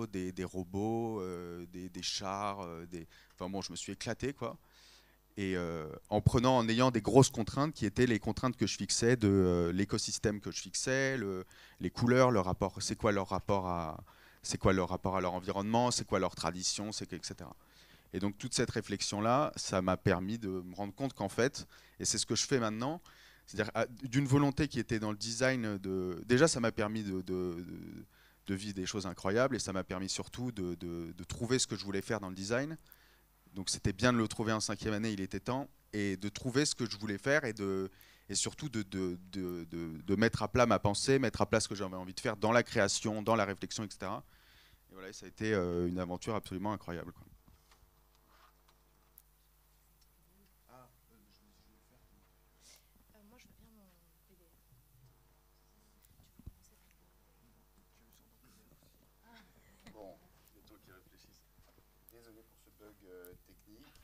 vaisseaux, des robots, des chars, enfin bon, je me suis éclaté quoi. Et en ayant des grosses contraintes qui étaient les contraintes que je fixais de l'écosystème que je fixais, les couleurs, le rapport, c'est quoi leur rapport à leur environnement, c'est quoi leur tradition, etc. Et donc toute cette réflexion-là, ça m'a permis de me rendre compte qu'en fait, et c'est ce que je fais maintenant, c'est-à-dire d'une volonté qui était dans le design, déjà ça m'a permis de vivre des choses incroyables, et ça m'a permis surtout de trouver ce que je voulais faire dans le design. Donc c'était bien de le trouver en 5e année, il était temps, et de trouver ce que je voulais faire, et surtout de mettre à plat ma pensée, mettre à plat ce que j'avais envie de faire dans la création, dans la réflexion, etc. Et voilà, ça a été une aventure absolument incroyable, quoi. Moi, je veux bien mon PDF. Bon, c'est toi qui réfléchissent. Désolé pour ce bug technique.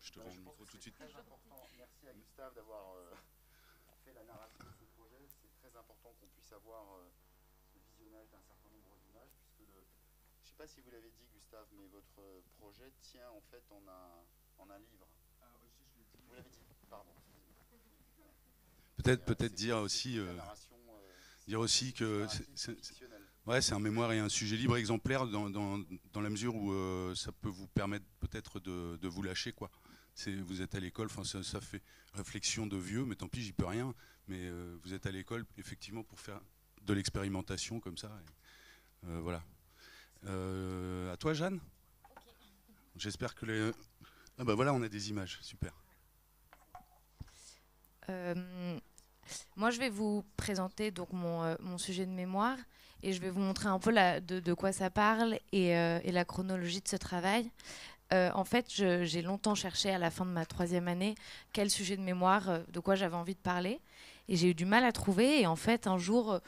Je te rends le micro tout de suite. C'est très important. Merci à Gustave d'avoir fait la narration de ce projet. C'est très important qu'on puisse avoir le visionnage d'un certain nombre d'images, puisque je ne sais pas si vous l'avez dit, Gustave, mais votre projet tient en fait en un livre. Ah, aussi, je l'ai dit. Vous l'avez dit, pardon. Peut-être dire aussi que c'est un mémoire et un sujet libre exemplaire dans la mesure où ça peut vous permettre peut-être de vous lâcher, quoi. Vous êtes à l'école, ça fait réflexion de vieux, mais tant pis, j'y peux rien. Mais vous êtes à l'école effectivement pour faire de l'expérimentation comme ça. Voilà. À toi, Jeanne. Okay. J'espère que les... Ah bah voilà, on a des images, super. Moi, je vais vous présenter donc mon sujet de mémoire et je vais vous montrer un peu de quoi ça parle et la chronologie de ce travail. En fait, j'ai longtemps cherché à la fin de ma 3e année quel sujet de mémoire, de quoi j'avais envie de parler. Et j'ai eu du mal à trouver. Et en fait, un jour,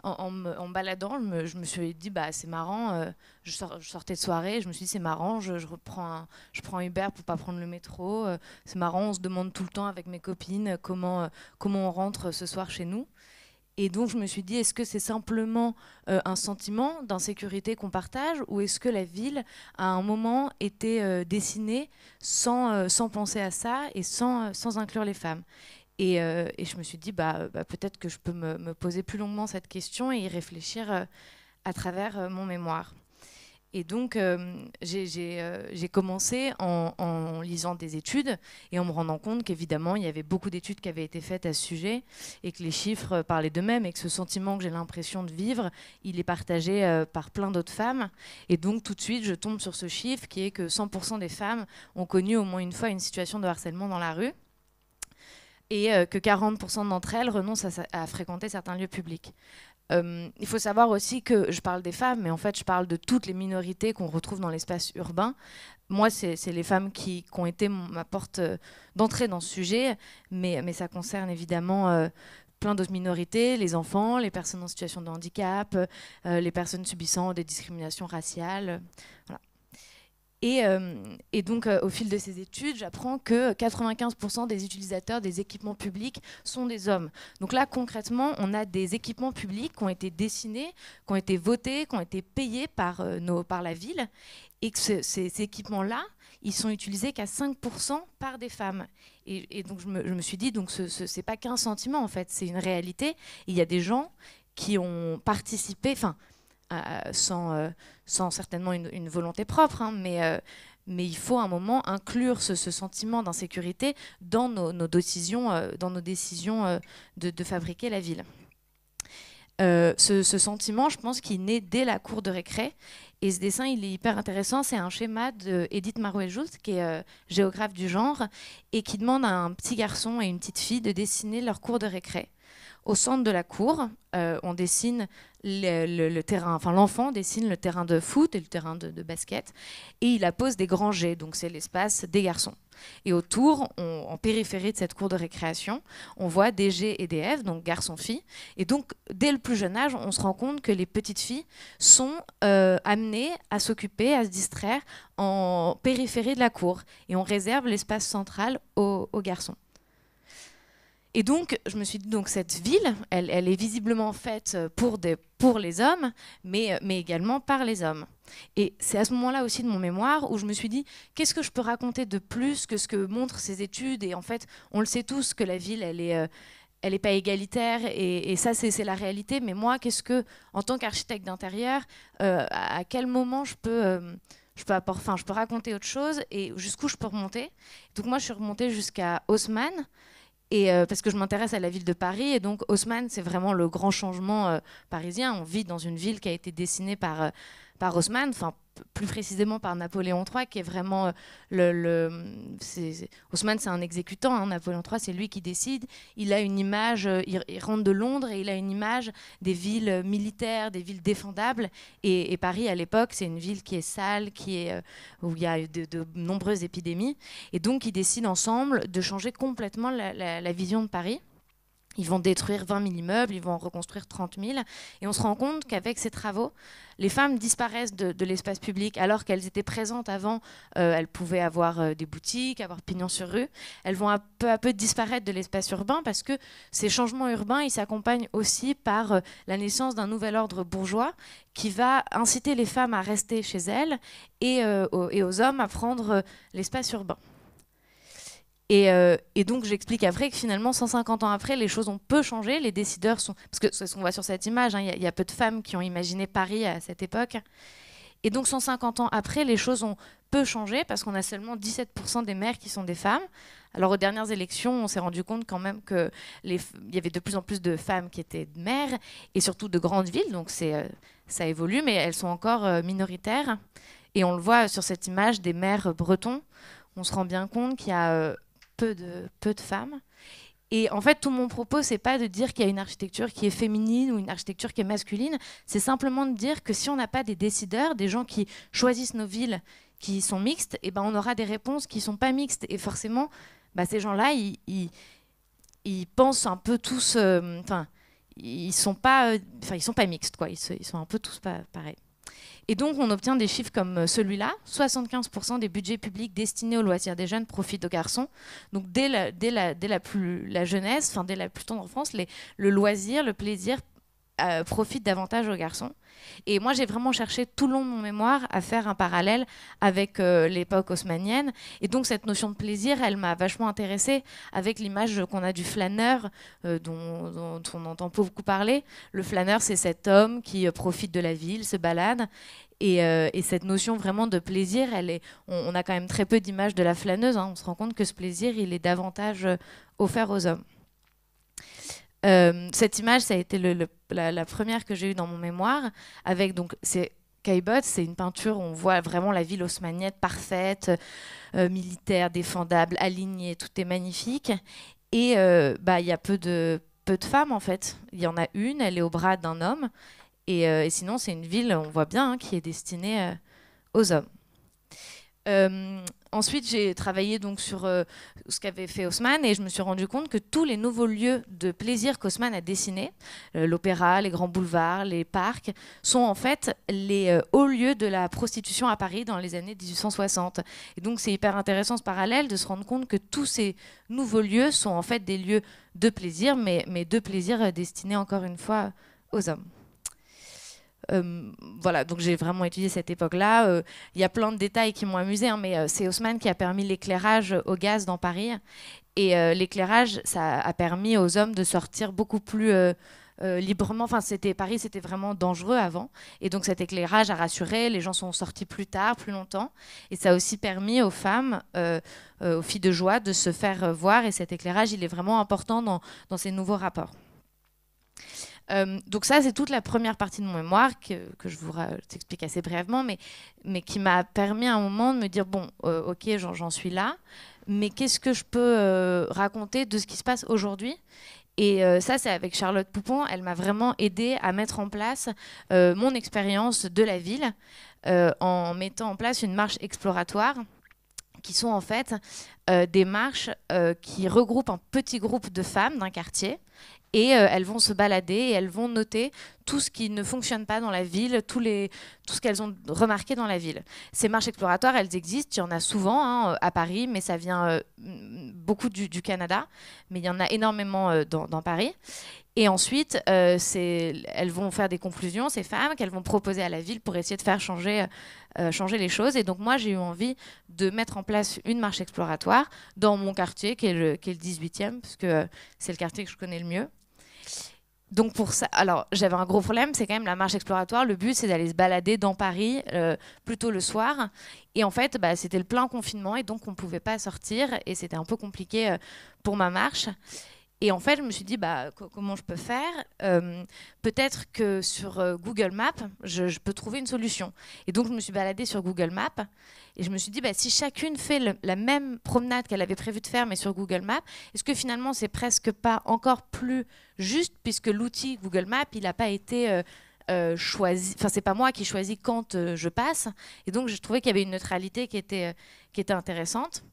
en me baladant, je me suis dit, bah, c'est marrant. Je sortais de soirée, je me suis dit, c'est marrant, je prends un Uber pour pas prendre le métro. C'est marrant, on se demande tout le temps avec mes copines comment on rentre ce soir chez nous. Et donc, je me suis dit, est-ce que c'est simplement un sentiment d'insécurité qu'on partage ou est-ce que la ville, à un moment, était dessinée sans penser à ça et sans inclure les femmes? Et je me suis dit, peut-être que je peux me poser plus longuement cette question et y réfléchir à travers mon mémoire. Et donc, j'ai commencé en lisant des études et en me rendant compte qu'évidemment, il y avait beaucoup d'études qui avaient été faites à ce sujet et que les chiffres parlaient d'eux-mêmes et que ce sentiment que j'ai l'impression de vivre, il est partagé par plein d'autres femmes. Et donc, tout de suite, je tombe sur ce chiffre qui est que 100% des femmes ont connu au moins une fois une situation de harcèlement dans la rue et que 40% d'entre elles renoncent à fréquenter certains lieux publics. Il faut savoir aussi que je parle des femmes, mais en fait, je parle de toutes les minorités qu'on retrouve dans l'espace urbain. Moi, c'est les femmes qui ont été ma porte d'entrée dans ce sujet, mais ça concerne évidemment plein d'autres minorités, les enfants, les personnes en situation de handicap, les personnes subissant des discriminations raciales. Voilà. Et donc, au fil de ces études, j'apprends que 95% des utilisateurs des équipements publics sont des hommes. Donc là, concrètement, on a des équipements publics qui ont été dessinés, qui ont été votés, qui ont été payés par la ville, et que ces équipements-là, ils sont utilisés qu'à 5% par des femmes. Et donc, je me suis dit, donc c'est pas qu'un sentiment, en fait, c'est une réalité. Il y a des gens qui ont participé, sans certainement une volonté propre, hein, mais il faut à un moment inclure ce sentiment d'insécurité dans nos décisions, de fabriquer la ville. Ce sentiment, je pense qu'il naît dès la cour de récré. Et ce dessin, il est hyper intéressant. C'est un schéma d'Edith Marouet-Joust, qui est géographe du genre, et qui demande à un petit garçon et une petite fille de dessiner leur cour de récré. Au centre de la cour, on dessine le terrain, enfin l'enfant dessine le terrain de foot et le terrain de basket, et il appose des grands jets, donc c'est l'espace des garçons. Et autour, en périphérie de cette cour de récréation, on voit des G et des F, donc garçons-filles. Et donc, dès le plus jeune âge, on se rend compte que les petites filles sont amenées à s'occuper, à se distraire en périphérie de la cour. Et on réserve l'espace central aux garçons. Et donc, je me suis dit, donc cette ville, elle est visiblement faite pour les hommes, mais également par les hommes. Et c'est à ce moment-là aussi de mon mémoire où je me suis dit, qu'est-ce que je peux raconter de plus que ce que montrent ces études? Et en fait, on le sait tous que la ville, elle est pas égalitaire, et ça, c'est la réalité. Mais moi, qu'est-ce que, en tant qu'architecte d'intérieur, à quel moment je peux raconter autre chose et jusqu'où je peux remonter? Donc moi, je suis remontée jusqu'à Haussmann. Et parce que je m'intéresse à la ville de Paris, et donc Haussmann, c'est vraiment le grand changement parisien. On vit dans une ville qui a été dessinée par Haussmann, enfin plus précisément par Napoléon III, qui est vraiment Haussmann, c'est un exécutant, hein. Napoléon III, c'est lui qui décide. Il a une image, il rentre de Londres et il a une image des villes militaires, des villes défendables. Et Paris, à l'époque, c'est une ville qui est sale, où il y a de nombreuses épidémies. Et donc, ils décident ensemble de changer complètement la vision de Paris. Ils vont détruire 20 000 immeubles, ils vont en reconstruire 30 000. Et on se rend compte qu'avec ces travaux, les femmes disparaissent de l'espace public alors qu'elles étaient présentes avant. Elles pouvaient avoir des boutiques, avoir pignon sur rue. Elles vont peu à peu disparaître de l'espace urbain parce que ces changements urbains, ils s'accompagnent aussi par la naissance d'un nouvel ordre bourgeois qui va inciter les femmes à rester chez elles et aux hommes à prendre l'espace urbain. Et donc j'explique après que finalement 150 ans après, les choses ont peu changé, les décideurs sont... Parce que c'est ce qu'on voit sur cette image, hein, y a peu de femmes qui ont imaginé Paris à cette époque. Et donc 150 ans après, les choses ont peu changé parce qu'on a seulement 17% des maires qui sont des femmes. Alors aux dernières élections, on s'est rendu compte quand même qu'il y avait de plus en plus de femmes qui étaient maires et surtout de grandes villes, donc ça évolue, mais elles sont encore minoritaires. Et on le voit sur cette image des maires bretons, on se rend bien compte qu'il y a... peu de femmes. Et en fait, tout mon propos, c'est pas de dire qu'il y a une architecture qui est féminine ou une architecture qui est masculine. C'est simplement de dire que si on n'a pas des décideurs, des gens qui choisissent nos villes qui sont mixtes, et ben on aura des réponses qui sont pas mixtes. Et forcément, ces gens-là, ils pensent un peu tous... ils sont pas mixtes, quoi. Ils sont un peu tous pareils. Et donc, on obtient des chiffres comme celui-là. 75% des budgets publics destinés aux loisirs des jeunes profitent aux garçons. Donc, dès la jeunesse, dès la plus tendre enfance, le loisir, le plaisir profite davantage aux garçons. Et moi, j'ai vraiment cherché tout le long de mon mémoire à faire un parallèle avec l'époque haussmannienne. Et donc, cette notion de plaisir, elle m'a vachement intéressée avec l'image qu'on a du flâneur, dont on entend beaucoup parler. Le flâneur, c'est cet homme qui profite de la ville, se balade. Et cette notion vraiment de plaisir, on a quand même très peu d'images de la flâneuse, hein. On se rend compte que ce plaisir, il est davantage offert aux hommes. Cette image, ça a été la première que j'ai eue dans mon mémoire. Avec donc Caillebotte, c'est une peinture où on voit vraiment la ville haussmannienne parfaite, militaire, défendable, alignée, tout est magnifique. Et il y a peu de femmes en fait. Il y en a une, elle est au bras d'un homme. Et sinon, c'est une ville, on voit bien, hein, qui est destinée aux hommes. Ensuite, j'ai travaillé donc sur ce qu'avait fait Haussmann et je me suis rendu compte que tous les nouveaux lieux de plaisir qu'Haussmann a dessinés, l'opéra, les grands boulevards, les parcs, sont en fait les hauts lieux de la prostitution à Paris dans les années 1860. Et donc, c'est hyper intéressant ce parallèle de se rendre compte que tous ces nouveaux lieux sont en fait des lieux de plaisir, mais de plaisir destinés encore une fois aux hommes. Voilà, donc j'ai vraiment étudié cette époque-là. Il y a plein de détails qui m'ont amusée, hein, mais c'est Haussmann qui a permis l'éclairage au gaz dans Paris. Et l'éclairage, ça a permis aux hommes de sortir beaucoup plus librement. Enfin, Paris, c'était vraiment dangereux avant. Et donc cet éclairage a rassuré, les gens sont sortis plus tard, plus longtemps. Et ça a aussi permis aux femmes, aux filles de joie, de se faire voir. Et cet éclairage, il est vraiment important dans ces nouveaux rapports. Donc ça, c'est toute la première partie de mon mémoire que je vous explique assez brièvement, mais qui m'a permis à un moment de me dire, bon, ok, j'en suis là, mais qu'est-ce que je peux raconter de ce qui se passe aujourd'hui ? Et ça, c'est avec Charlotte Poupon. Elle m'a vraiment aidée à mettre en place mon expérience de la ville en mettant en place une marche exploratoire qui sont en fait des marches qui regroupent un petit groupe de femmes d'un quartier. Et elles vont se balader et elles vont noter tout ce qui ne fonctionne pas dans la ville, tout ce qu'elles ont remarqué dans la ville. Ces marches exploratoires, elles existent, il y en a souvent hein, à Paris, mais ça vient beaucoup du Canada, mais il y en a énormément dans Paris. Et ensuite, elles vont faire des conclusions, ces femmes, qu'elles vont proposer à la ville pour essayer de faire changer les choses. Et donc moi, j'ai eu envie de mettre en place une marche exploratoire dans mon quartier, qui est le 18e, parce que c'est le quartier que je connais le mieux. Donc pour ça, alors j'avais un gros problème, c'est quand même la marche exploratoire. Le but, c'est d'aller se balader dans Paris, plutôt le soir. Et en fait, c'était le plein confinement et donc on ne pouvait pas sortir. Et c'était un peu compliqué pour ma marche. Et en fait, je me suis dit, comment je peux faire peut-être que sur Google Maps, je peux trouver une solution. Et donc, je me suis baladée sur Google Maps et je me suis dit, si chacune fait la même promenade qu'elle avait prévu de faire, mais sur Google Maps, est-ce que finalement, c'est presque pas encore plus juste, puisque l'outil Google Maps, il n'a pas été choisi, enfin, c'est pas moi qui choisis quand je passe. Et donc, je trouvais qu'il y avait une neutralité qui était intéressante.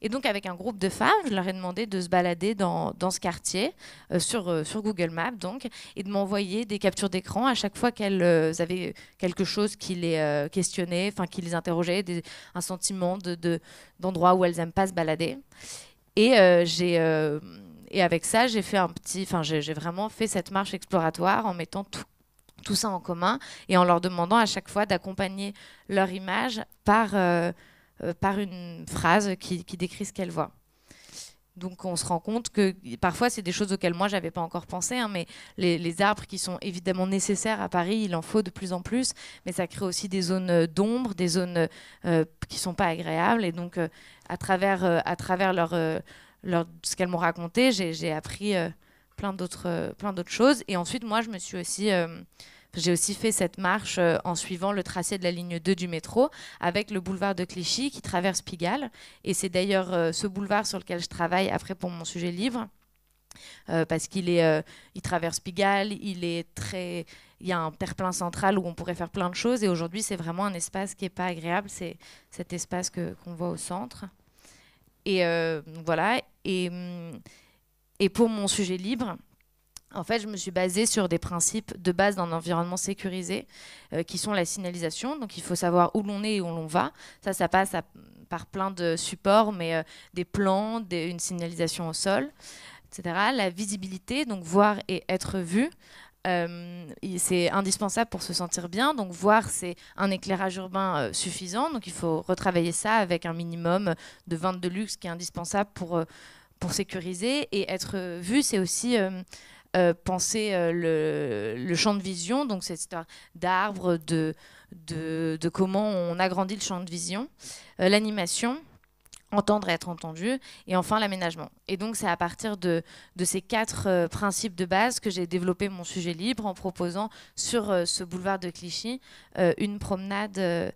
Et donc, avec un groupe de femmes, je leur ai demandé de se balader dans ce quartier, sur Google Maps, donc, et de m'envoyer des captures d'écran à chaque fois qu'elles avaient quelque chose qui les questionnait, enfin, qui les interrogeait, un sentiment d'endroit où elles n'aiment pas se balader. Et avec ça, j'ai fait j'ai vraiment fait cette marche exploratoire en mettant tout ça en commun et en leur demandant à chaque fois d'accompagner leur image par une phrase qui décrit ce qu'elle voit. Donc on se rend compte que parfois c'est des choses auxquelles moi j'avais pas encore pensé, hein, mais les arbres qui sont évidemment nécessaires à Paris, il en faut de plus en plus, mais ça crée aussi des zones d'ombre, des zones qui sont pas agréables, et donc à travers ce qu'elles m'ont raconté, j'ai appris plein d'autres choses. Et ensuite moi je me suis aussi j'ai aussi fait cette marche en suivant le tracé de la ligne 2 du métro avec le boulevard de Clichy qui traverse Pigalle. Et c'est d'ailleurs ce boulevard sur lequel je travaille après pour mon sujet livre. Parce il traverse Pigalle, il y a un terre-plein central où on pourrait faire plein de choses. Et aujourd'hui, c'est vraiment un espace qui n'est pas agréable. C'est cet espace qu'on voit au centre. Et voilà. Et pour mon sujet libre, en fait, je me suis basée sur des principes de base d'un environnement sécurisé qui sont la signalisation. Donc, il faut savoir où l'on est et où l'on va. Ça passe par plein de supports, mais des plans, une signalisation au sol, etc. La visibilité, donc voir et être vu. C'est indispensable pour se sentir bien. Donc, voir, c'est un éclairage urbain suffisant. Donc, il faut retravailler ça avec un minimum de 22 luxe qui est indispensable pour sécuriser. Et être vu, c'est aussi penser le champ de vision, donc cette histoire d'arbres, de comment on agrandit le champ de vision, l'animation, entendre et être entendu, et enfin l'aménagement. Et donc c'est à partir de ces 4 principes de base que j'ai développé mon sujet libre en proposant sur ce boulevard de Clichy une promenade.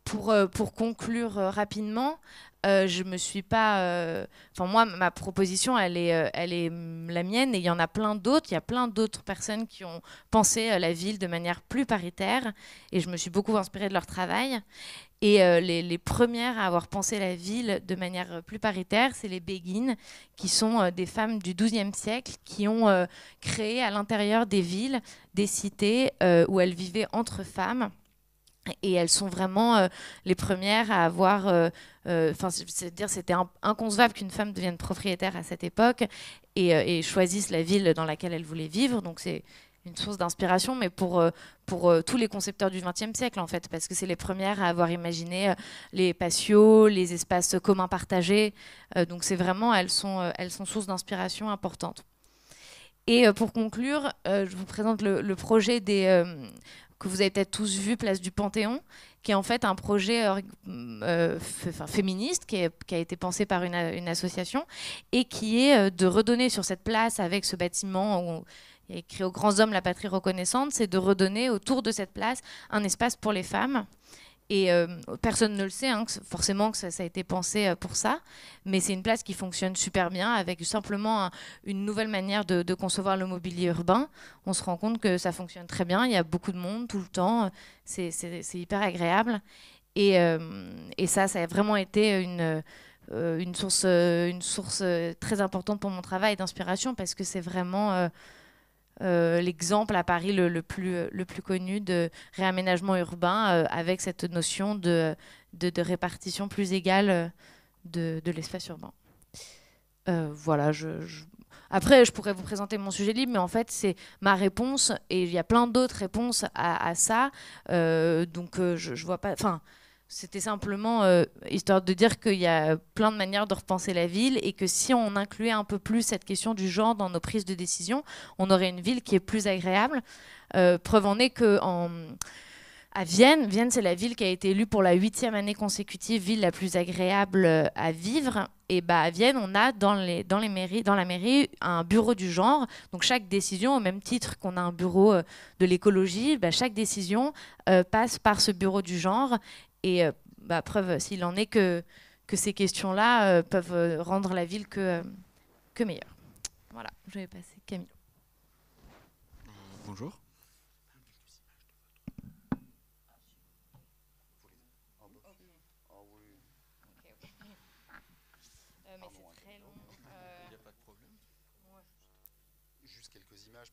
Pour conclure rapidement, je me suis pas... moi, ma proposition, elle est la mienne, et il y en a plein d'autres. Il y a plein d'autres personnes qui ont pensé la ville de manière plus paritaire, et je me suis beaucoup inspirée de leur travail. Et les premières à avoir pensé la ville de manière plus paritaire, c'est les Béguines, qui sont des femmes du XIIe siècle, qui ont créé à l'intérieur des villes, des cités où elles vivaient entre femmes. Et elles sont vraiment les premières à avoir... c'est-à-dire c'était inconcevable qu'une femme devienne propriétaire à cette époque et choisisse la ville dans laquelle elle voulait vivre. Donc c'est une source d'inspiration, mais pour tous les concepteurs du XXe siècle, en fait, parce que c'est les premières à avoir imaginé les patios, les espaces communs partagés. Donc c'est vraiment, elles sont source d'inspiration importante. Et pour conclure, je vous présente le projet que vous avez peut-être tous vu, Place du Panthéon, qui est en fait un projet féministe qui a été pensé par une association et qui est de redonner sur cette place, avec ce bâtiment où il y a écrit aux grands hommes la patrie reconnaissante, c'est de redonner autour de cette place un espace pour les femmes. Et personne ne le sait, hein, forcément que ça a été pensé pour ça, mais c'est une place qui fonctionne super bien avec simplement une nouvelle manière de concevoir le mobilier urbain. On se rend compte que ça fonctionne très bien, il y a beaucoup de monde tout le temps, c'est hyper agréable. Et ça a vraiment été une source très importante pour mon travail d'inspiration, parce que c'est vraiment l'exemple à Paris le plus connu de réaménagement urbain avec cette notion de répartition plus égale de l'espace urbain. Voilà, après, je pourrais vous présenter mon sujet libre, mais en fait, c'est ma réponse, et il y a plein d'autres réponses à ça. Donc, je vois pas... Enfin, c'était simplement histoire de dire qu'il y a plein de manières de repenser la ville, et que si on incluait un peu plus cette question du genre dans nos prises de décision, on aurait une ville qui est plus agréable. Preuve en est à Vienne, c'est la ville qui a été élue pour la 8e année consécutive ville la plus agréable à vivre. Et à Vienne, on a dans la mairie un bureau du genre. Donc chaque décision, au même titre qu'on a un bureau de l'écologie, chaque décision passe par ce bureau du genre. Et preuve s'il en est que ces questions-là peuvent rendre la ville que meilleure. Voilà, je vais passer Camille. Bonjour.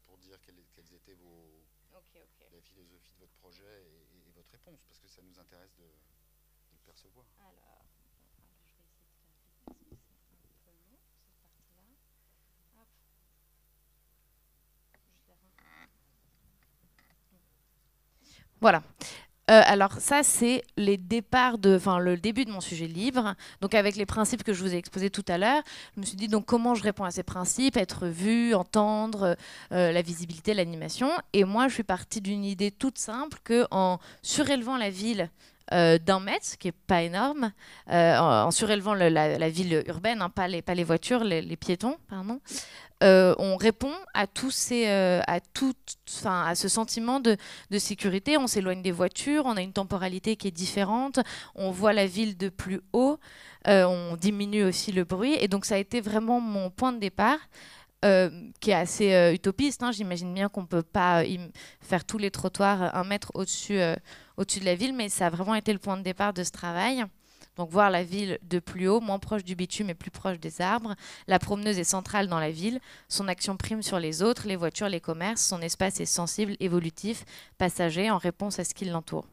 Pour dire quelles étaient la philosophie de votre projet et votre réponse, parce que ça nous intéresse de le percevoir. Alors, je vais essayer de faire vite parce que c'est un peu long, cette partie-là. Hop. Voilà. Alors ça, c'est le début de mon sujet libre. Donc avec les principes que je vous ai exposés tout à l'heure, je me suis dit donc comment je réponds à ces principes, être vu, entendre, la visibilité, l'animation. Et moi, je suis partie d'une idée toute simple que en surélevant la ville d'1 mètre, ce qui n'est pas énorme, en surélevant la ville urbaine, hein, pas les voitures, les piétons, pardon. On répond à à ce sentiment de sécurité. On s'éloigne des voitures, on a une temporalité qui est différente, on voit la ville de plus haut, on diminue aussi le bruit. Et donc ça a été vraiment mon point de départ, qui est assez utopiste. Hein. J'imagine bien qu'on ne peut pas faire tous les trottoirs 1 mètre au-dessus de la ville, mais ça a vraiment été le point de départ de ce travail. Donc voir la ville de plus haut, moins proche du bitume et plus proche des arbres. La promeneuse est centrale dans la ville. Son action prime sur les autres, les voitures, les commerces. Son espace est sensible, évolutif, passager, en réponse à ce qui l'entoure.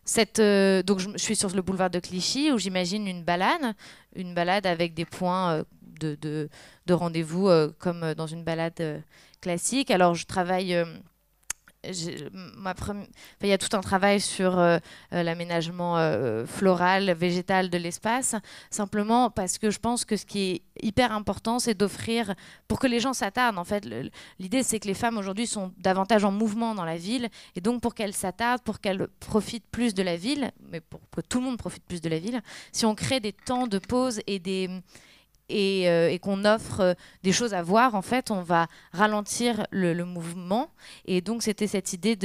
Donc je suis sur le boulevard de Clichy, où j'imagine une balade avec des points de rendez-vous comme dans une balade classique. Alors je travaille... il y a tout un travail sur l'aménagement floral, végétal de l'espace, simplement parce que je pense que ce qui est hyper important, c'est d'offrir, pour que les gens s'attardent, en fait, l'idée c'est que les femmes aujourd'hui sont davantage en mouvement dans la ville, et donc pour qu'elles s'attardent, pour qu'elles profitent plus de la ville, mais pour que tout le monde profite plus de la ville, si on crée des temps de pause et qu'on offre des choses à voir, en fait, on va ralentir le mouvement. Et donc, c'était cette idée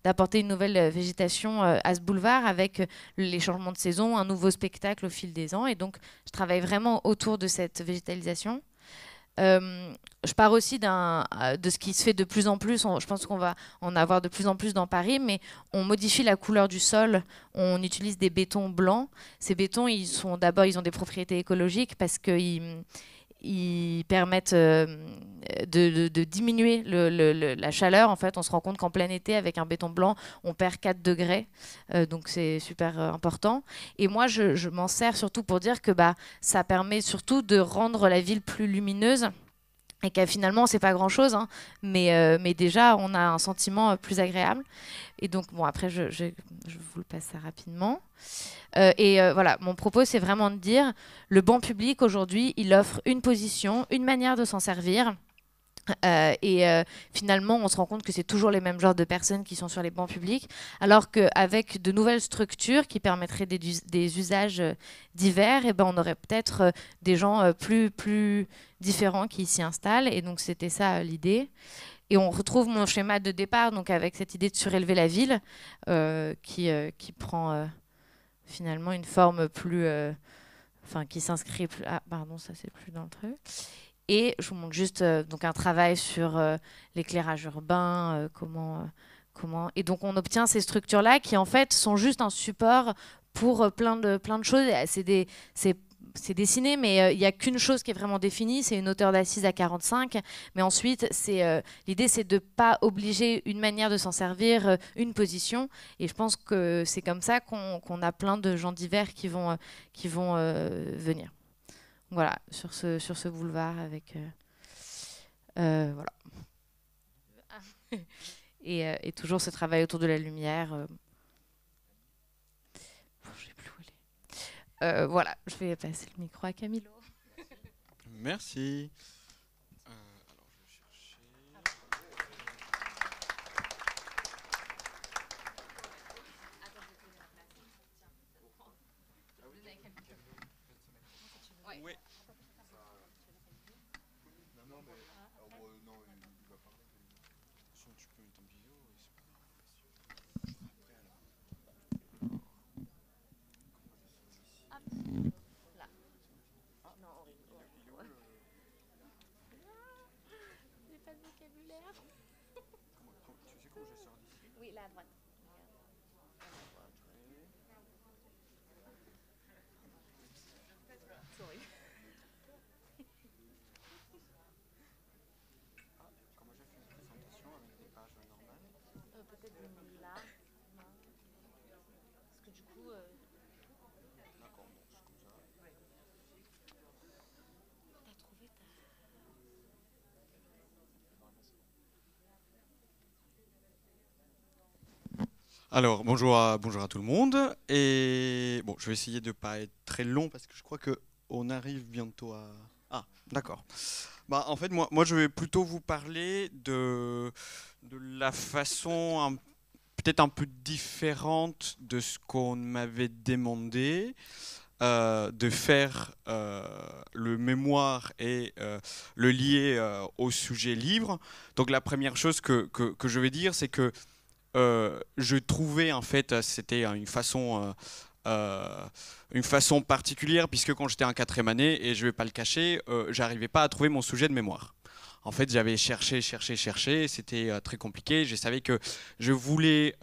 d'apporter une nouvelle végétation à ce boulevard avec les changements de saison, un nouveau spectacle au fil des ans. Et donc, je travaille vraiment autour de cette végétalisation. Je pars aussi de ce qui se fait de plus en plus, je pense qu'on va en avoir de plus en plus dans Paris, mais on modifie la couleur du sol, on utilise des bétons blancs. Ces bétons, ils ont des propriétés écologiques parce qu'ils permettent de diminuer la chaleur. En fait, on se rend compte qu'en plein été, avec un béton blanc, on perd 4 degrés. Donc, c'est super important. Et moi, je m'en sers surtout pour dire que ça permet surtout de rendre la ville plus lumineuse. Et qu'à finalement, c'est pas grand-chose, hein, mais déjà, on a un sentiment plus agréable. Et donc, bon, après, je vous le passe ça rapidement. Voilà, mon propos, c'est vraiment de dire, le banc public, aujourd'hui, il offre une position, une manière de s'en servir. Finalement, on se rend compte que c'est toujours les mêmes genres de personnes qui sont sur les bancs publics, alors qu'avec de nouvelles structures qui permettraient des usages divers, on aurait peut-être des gens plus différents qui s'y installent. Et donc, c'était ça l'idée. Et on retrouve mon schéma de départ, donc avec cette idée de surélever la ville, qui prend finalement une forme plus... qui s'inscrit plus... Ah, pardon, ça, c'est plus dans le truc. Et je vous montre juste donc un travail sur l'éclairage urbain, comment... Et donc, on obtient ces structures-là qui, en fait, sont juste un support pour plein de choses. C'est dessiné, mais il n'y a qu'une chose qui est vraiment définie, c'est une hauteur d'assise à 45. Mais ensuite, l'idée, c'est de ne pas obliger une manière de s'en servir, une position. Et je pense que c'est comme ça qu'on a plein de gens divers qui vont venir. Voilà, sur ce boulevard avec... voilà. Et toujours ce travail autour de la lumière. Voilà, je vais passer le micro à Camilo. Merci. Alors, je vais chercher. Oui. Tu peux mettre en vidéo. Oui, là à droite. Sorry. Comment j'ai fait une présentation avec des pages normales? Peut-être là. Non. Parce que du coup... D'accord, bon, c'est comme ça. T'as trouvé ta... Alors, bonjour à tout le monde. Et bon, je vais essayer de ne pas être très long parce que je crois qu'on arrive bientôt à... Ah, d'accord. Bah, en fait, moi, je vais plutôt vous parler de la façon peut-être un peu différente de ce qu'on m'avait demandé de faire le mémoire et le lier au sujet livre. Donc, la première chose que je vais dire, c'est que je trouvais en fait, c'était une façon particulière, puisque quand j'étais en 4e année, et je ne vais pas le cacher, j'arrivais pas à trouver mon sujet de mémoire. En fait, j'avais cherché, c'était très compliqué. Je savais que je voulais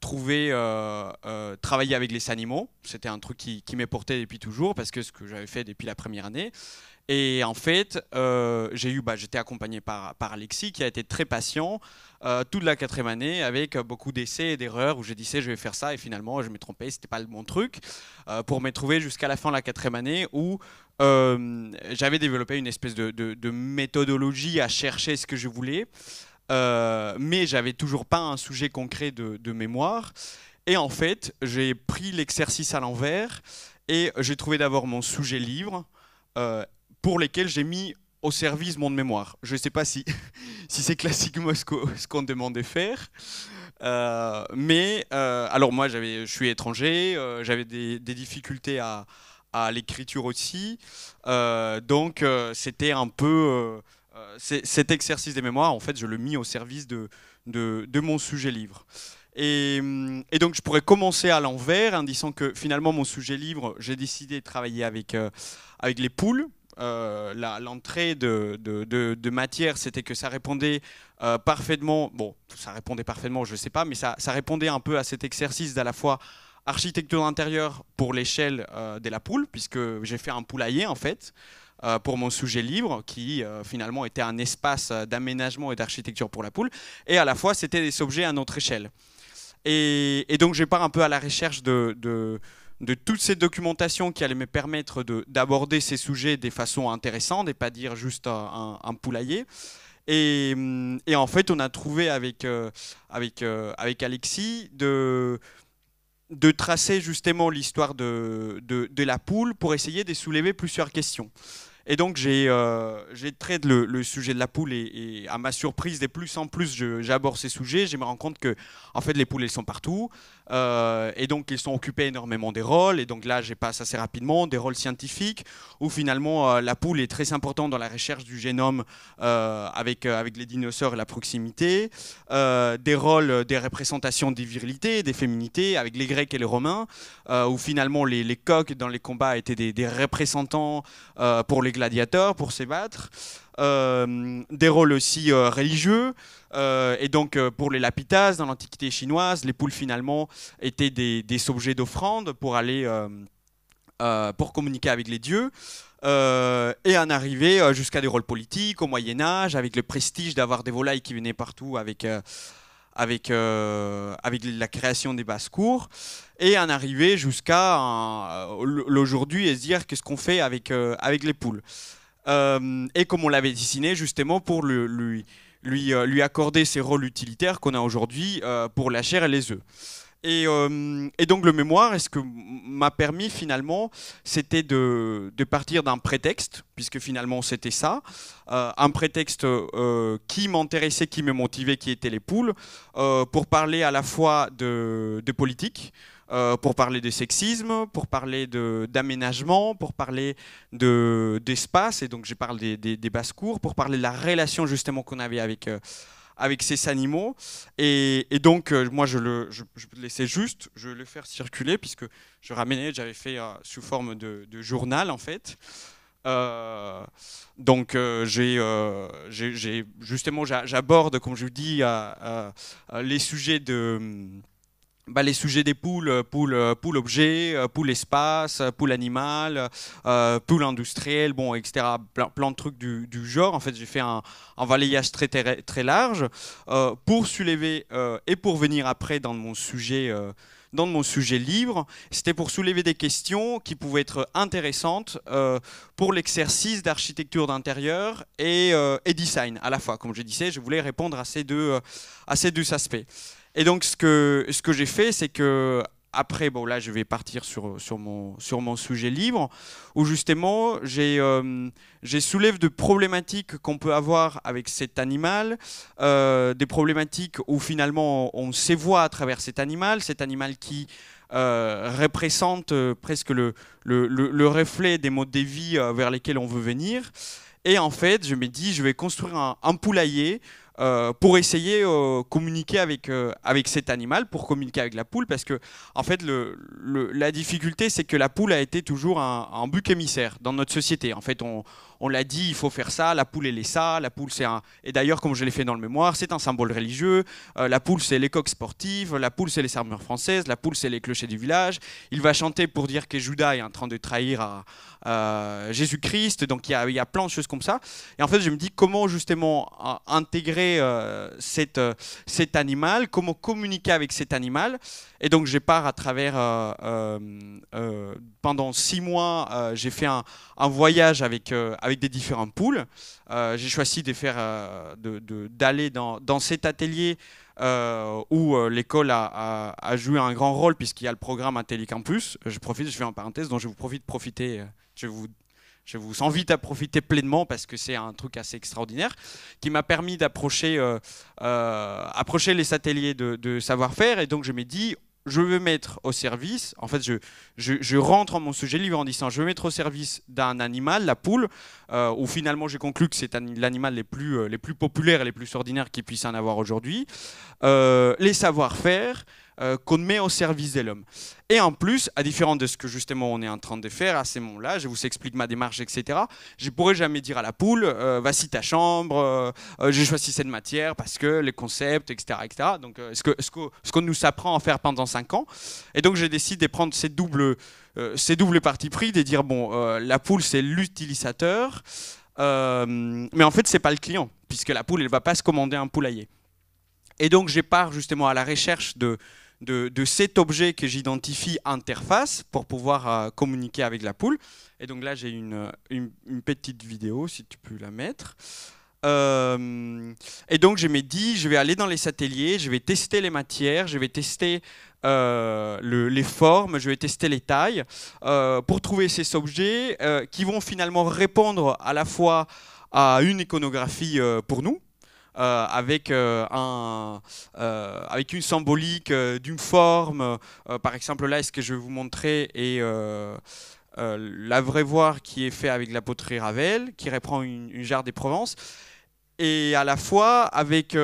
travailler avec les animaux. C'était un truc qui m'est porté depuis toujours, parce que ce que j'avais fait depuis la première année. Et en fait, j'étais accompagné par Alexis, qui a été très patient toute la 4e année, avec beaucoup d'essais et d'erreurs, où j'ai dit je vais faire ça, et finalement je me trompais, c'était pas le bon truc, pour me trouver jusqu'à la fin de la 4e année, où j'avais développé une espèce de méthodologie à chercher ce que je voulais, mais j'avais toujours pas un sujet concret de mémoire. Et en fait, j'ai pris l'exercice à l'envers, et j'ai trouvé d'abord mon sujet livre, pour lesquels j'ai mis au service mon mémoire. Je ne sais pas si c'est classiquement ce qu'on demandait faire. Alors moi, je suis étranger, j'avais des difficultés à l'écriture aussi. Donc c'était un peu... cet exercice des mémoires, en fait, je le mis au service de mon sujet livre. Et donc je pourrais commencer à l'envers en disant que finalement mon sujet livre, j'ai décidé de travailler avec les poules. L'entrée de matière, c'était que ça répondait parfaitement, bon, ça répondait parfaitement, je ne sais pas, mais ça répondait un peu à cet exercice d'à la fois architecture d'intérieur pour l'échelle de la poule, puisque j'ai fait un poulailler en fait, pour mon sujet livre, qui finalement était un espace d'aménagement et d'architecture pour la poule, et à la fois c'était des objets à notre échelle. Et donc je pars un peu à la recherche de toute cette documentation qui allait me permettre d'aborder ces sujets de façon intéressante et pas dire juste un poulailler. Et en fait, on a trouvé avec Alexis de tracer justement l'histoire de la poule pour essayer de soulever plusieurs questions. Et donc j'ai traité le sujet de la poule et à ma surprise, de plus en plus j'aborde ces sujets, je me rends compte que en fait les poules elles sont partout et donc ils sont occupés énormément des rôles, et donc là je passe assez rapidement des rôles scientifiques où finalement la poule est très importante dans la recherche du génome avec les dinosaures et la proximité, des rôles, des représentations des virilités, des féminités avec les Grecs et les Romains, où finalement les coqs dans les combats étaient des représentants pour les gladiateurs, pour se battre. des rôles aussi religieux. Et donc pour les Lapitas, dans l'Antiquité chinoise, les poules finalement étaient des objets d'offrande pour aller pour communiquer avec les dieux. Et en arriver jusqu'à des rôles politiques au Moyen-Âge, avec le prestige d'avoir des volailles qui venaient partout avec la création des basses-cours, et en arriver jusqu'à l'aujourd'hui et se dire qu'est-ce qu'on fait avec les poules. Et comme on l'avait dessiné justement pour lui accorder ces rôles utilitaires qu'on a aujourd'hui pour la chair et les œufs. Et donc le mémoire, ce que m'a permis finalement, c'était de partir d'un prétexte, puisque finalement c'était ça, un prétexte qui m'intéressait, qui me motivait, qui était les poules, pour parler à la fois de politique, pour parler de sexisme, pour parler d'aménagement, pour parler d'espace, et donc je parle des basses-cours, pour parler de la relation justement qu'on avait avec ces animaux. Et donc, moi, je laissais juste, je le faire circuler, puisque j'avais fait sous forme de journal, en fait. Donc, justement, j'aborde, comme je vous dis, les sujets les sujets des poules objet, poule espace, poule animal, poule industrielle, bon, etc. Plein de trucs du genre. En fait, j'ai fait un balayage très, très, très large pour soulever et pour venir après dans mon sujet libre. C'était pour soulever des questions qui pouvaient être intéressantes pour l'exercice d'architecture d'intérieur et design à la fois. Comme je disais, je voulais répondre à ces deux aspects. Et donc, ce que j'ai fait, c'est que après, bon, là, je vais partir sur mon sujet libre, où justement, j'ai soulevé de problématiques qu'on peut avoir avec cet animal, des problématiques où finalement, on s'évoit à travers cet animal qui représente presque le reflet des modes de vie vers lesquels on veut venir. Et en fait, je me dis, je vais construire un poulailler pour essayer de communiquer avec cet animal, pour communiquer avec la poule, parce que en fait, la difficulté, c'est que la poule a été toujours un bouc émissaire dans notre société. En fait, on l'a dit, il faut faire ça, la poule, elle est ça, la poule, c'est un... Et d'ailleurs, comme je l'ai fait dans le mémoire, c'est un symbole religieux, la poule, c'est les coqs sportives, la poule, c'est les armures françaises, la poule, c'est les clochers du village. Il va chanter pour dire que Judas est en train de trahir Jésus-Christ, donc il y a plein de choses comme ça. Et en fait, je me dis comment justement intégrer cet animal, comment communiquer avec cet animal. Et donc, je pars à travers, pendant 6 mois, j'ai fait un voyage avec des différentes poules. J'ai choisi d'aller dans cet atelier où l'école a joué un grand rôle, puisqu'il y a le programme Atelier Campus. Je fais en parenthèse, donc je vous profiter. Je vous invite à profiter pleinement, parce que c'est un truc assez extraordinaire qui m'a permis d'approcher les ateliers de savoir-faire. Et donc je me dis, je veux mettre au service, en fait je rentre en mon sujet libre en disant je veux mettre au service d'un animal, la poule, où finalement j'ai conclu que c'est l'animal les plus populaires et les plus ordinaires qu'il puisse en avoir aujourd'hui, les savoir-faire qu'on met au service de l'homme. Et en plus, à différence de ce que justement on est en train de faire à ce moment-là, je vous explique ma démarche, etc. Je ne pourrais jamais dire à la poule, vas-y ta chambre, j'ai choisi cette matière parce que les concepts, etc. etc. Donc ce qu'on nous apprend à faire pendant 5 ans. Et donc j'ai décidé de prendre ces doubles partis pris, de dire, bon, la poule c'est l'utilisateur, mais en fait c'est pas le client, puisque la poule elle ne va pas se commander un poulailler. Et donc je pars justement à la recherche de cet objet que j'identifie interface pour pouvoir communiquer avec la poule. Et donc là, j'ai une petite vidéo, si tu peux la mettre. Et donc, je me dis, je vais aller dans les ateliers, je vais tester les matières, je vais tester les formes, je vais tester les tailles pour trouver ces objets qui vont finalement répondre à la fois à une iconographie pour nous, avec une symbolique d'une forme. Par exemple, là, ce que je vais vous montrer est l'abreuvoir qui est fait avec la poterie Ravel, qui reprend une jarre des Provences. et à la fois avec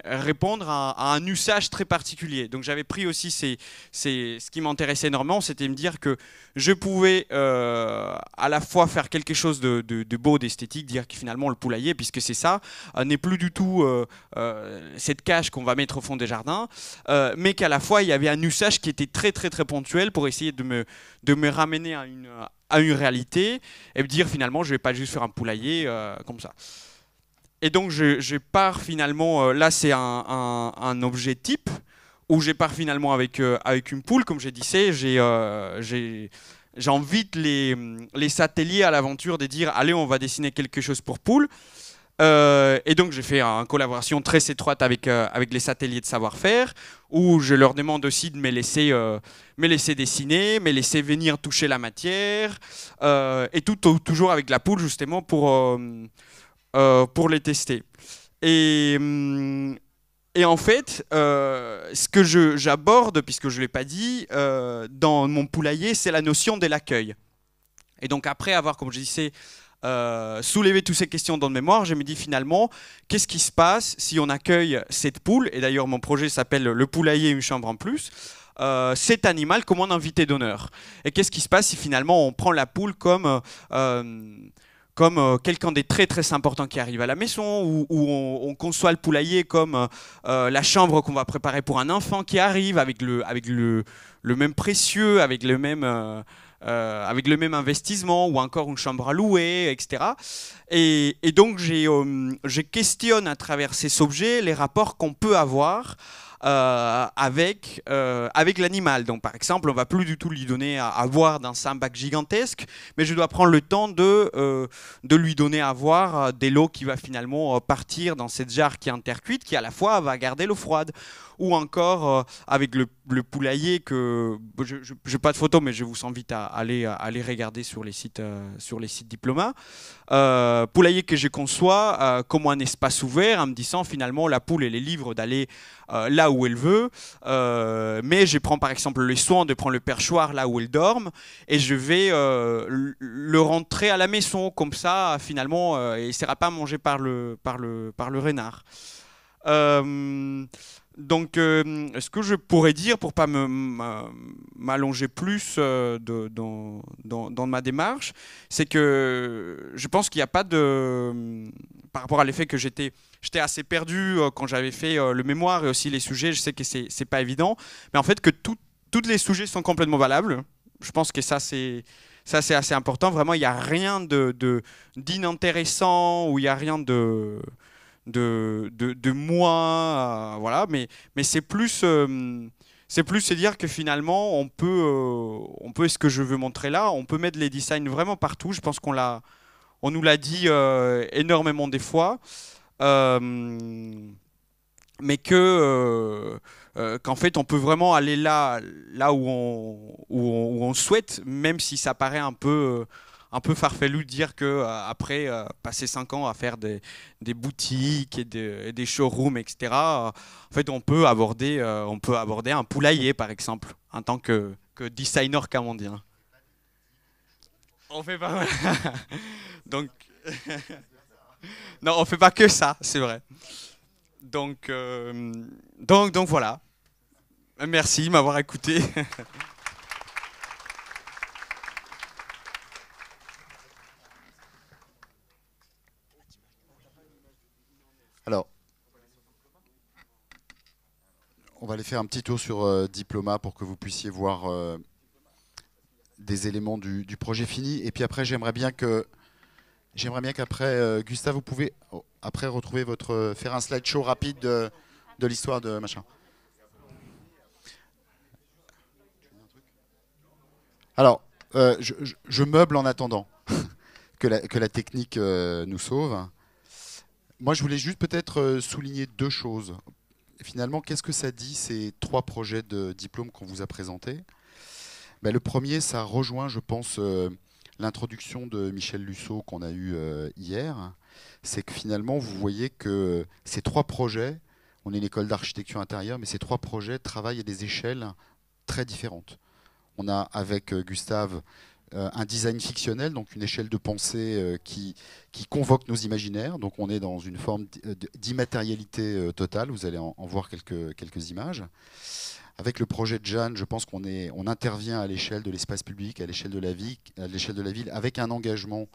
répondre à un usage très particulier. Donc j'avais pris aussi ce qui m'intéressait énormément, c'était me dire que je pouvais à la fois faire quelque chose de beau, d'esthétique, dire que finalement le poulailler, puisque c'est ça, n'est plus du tout cette cage qu'on va mettre au fond des jardins, mais qu'à la fois il y avait un usage qui était très très très ponctuel pour essayer de me ramener à une réalité et me dire finalement je vais pas juste faire un poulailler comme ça. Et donc je pars finalement, là c'est un objet type, où je pars finalement avec une poule, comme je disais, j'invite les satellites à l'aventure de dire allez on va dessiner quelque chose pour poule. Et donc j'ai fait une collaboration très étroite avec les satellites de savoir-faire, où je leur demande aussi de me laisser dessiner, me laisser venir toucher la matière, et toujours avec la poule justement pour les tester. Et en fait, ce que j'aborde, puisque je ne l'ai pas dit, dans mon poulailler, c'est la notion de l'accueil. Et donc après avoir, comme je disais, soulevé toutes ces questions dans le mémoire, je me dis finalement, qu'est-ce qui se passe si on accueille cette poule, et d'ailleurs mon projet s'appelle Le poulailler, une chambre en plus, cet animal comme un invité d'honneur. Et qu'est-ce qui se passe si finalement on prend la poule comme quelqu'un des très très importants qui arrive à la maison, où on conçoit le poulailler comme la chambre qu'on va préparer pour un enfant qui arrive avec le même précieux, avec le même investissement, ou encore une chambre à louer, etc. Et donc je questionne à travers ces objets les rapports qu'on peut avoir avec l'animal. Donc par exemple, on ne va plus du tout lui donner à boire dans un bac gigantesque, mais je dois prendre le temps de lui donner à boire des lots qui va finalement partir dans cette jarre qui est intercuite, qui à la fois va garder l'eau froide. Ou encore avec le poulailler que je n'ai pas de photo, mais je vous invite à aller regarder sur les sites Diploma. Poulailler que je conçois comme un espace ouvert, en me disant finalement la poule elle est libre d'aller là où elle veut, mais je prends par exemple le soin de prendre le perchoir là où elle dorme, et je vais le rentrer à la maison comme ça finalement il ne sera pas mangé par le renard. Donc, ce que je pourrais dire, pour ne pas m'allonger plus dans ma démarche, c'est que je pense qu'il n'y a pas de... Par rapport à l'effet que j'étais assez perdu quand j'avais fait le mémoire, et aussi les sujets, je sais que c'est pas évident, mais en fait que tous les sujets sont complètement valables. Je pense que ça c'est assez important. Vraiment, il n'y a rien d'inintéressant, ou il n'y a rien de moi, voilà, mais c'est plus se dire que finalement on peut, ce que je veux montrer là, on peut mettre les designs vraiment partout. Je pense on nous l'a dit énormément des fois, mais qu'en fait on peut vraiment aller là où on souhaite, même si ça paraît un peu farfelu de dire qu'après passer 5 ans à faire des boutiques et des showrooms, etc., en fait, on peut aborder un poulailler, par exemple, en tant que designer camandien. On fait pas... Donc... non, on fait pas que ça, c'est vrai. Donc voilà. Merci de m'avoir écouté. Alors, on va aller faire un petit tour sur Diploma pour que vous puissiez voir des éléments du projet fini. Et puis après, j'aimerais bien qu'après, Gustave, vous pouvez après retrouver faire un slideshow rapide de l'histoire de machin. Alors, je meuble en attendant que la technique nous sauve. Moi, je voulais juste peut-être souligner 2 choses. Finalement, qu'est-ce que ça dit, ces 3 projets de diplôme qu'on vous a présentés? Le premier, ça rejoint, je pense, l'introduction de Michel Lusseau qu'on a eue hier. C'est que finalement, vous voyez que ces 3 projets, on est une école d'architecture intérieure, mais ces 3 projets travaillent à des échelles très différentes. On a avec Gustave un design fictionnel, donc une échelle de pensée qui convoque nos imaginaires. Donc on est dans une forme d'immatérialité totale. Vous allez en voir quelques images. Avec le projet de Jeanne, je pense qu'on intervient à l'échelle de l'espace public, à l'échelle de la ville, avec un engagement,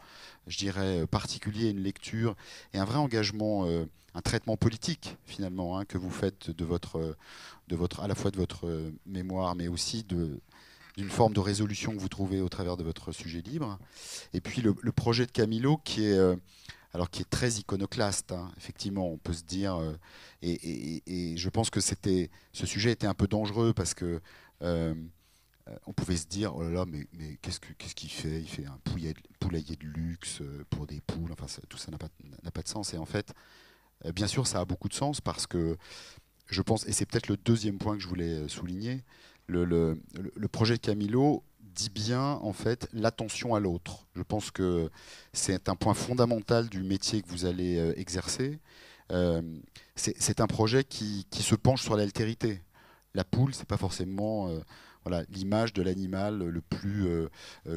je dirais, particulier, une lecture et un vrai engagement, un traitement politique finalement, hein, que vous faites à la fois de votre mémoire, mais aussi d'une forme de résolution que vous trouvez au travers de votre sujet libre. Et puis le projet de Camilo qui est très iconoclaste, hein. Effectivement, on peut se dire, et je pense que ce sujet était un peu dangereux parce que on pouvait se dire, oh là là, mais qu'est-ce qu'il fait? Il fait un poulailler de luxe pour des poules, enfin tout ça n'a pas de sens. Et en fait, bien sûr, ça a beaucoup de sens parce que je pense, et c'est peut-être le deuxième point que je voulais souligner, le projet de Camilo dit bien en fait l'attention à l'autre. Je pense que c'est un point fondamental du métier que vous allez exercer. C'est un projet qui se penche sur l'altérité. La poule, c'est pas forcément voilà, l'image de l'animal le plus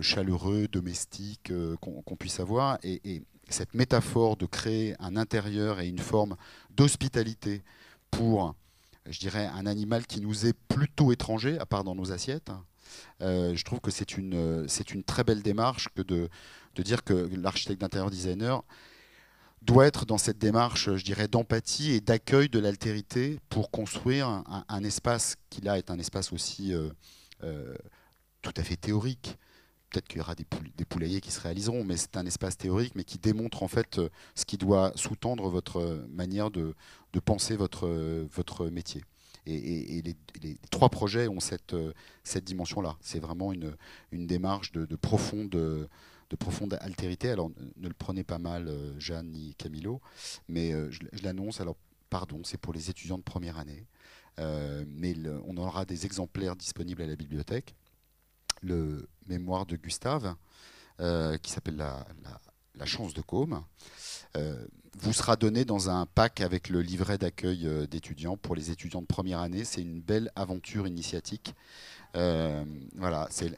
chaleureux, domestique qu'on puisse avoir. Et cette métaphore de créer un intérieur et une forme d'hospitalité pour, je dirais, un animal qui nous est plutôt étranger, à part dans nos assiettes, je trouve que c'est une très belle démarche que de dire que l'architecte d'intérieur designer doit être dans cette démarche, je dirais, d'empathie et d'accueil de l'altérité pour construire un espace qui là est un espace aussi tout à fait théorique. Peut-être qu'il y aura des poulaillers qui se réaliseront, mais c'est un espace théorique, mais qui démontre en fait ce qui doit sous-tendre votre manière de penser votre métier. Et les trois projets ont cette dimension-là. C'est vraiment une démarche de profonde altérité. Alors, ne le prenez pas mal, Jeanne ni Camilo, mais je l'annonce. Alors, pardon, c'est pour les étudiants de première année. Mais on aura des exemplaires disponibles à la bibliothèque. Le mémoire de Gustave, qui s'appelle la chance de Côme, vous sera donné dans un pack avec le livret d'accueil d'étudiants pour les étudiants de première année. C'est une belle aventure initiatique. Voilà, c'est...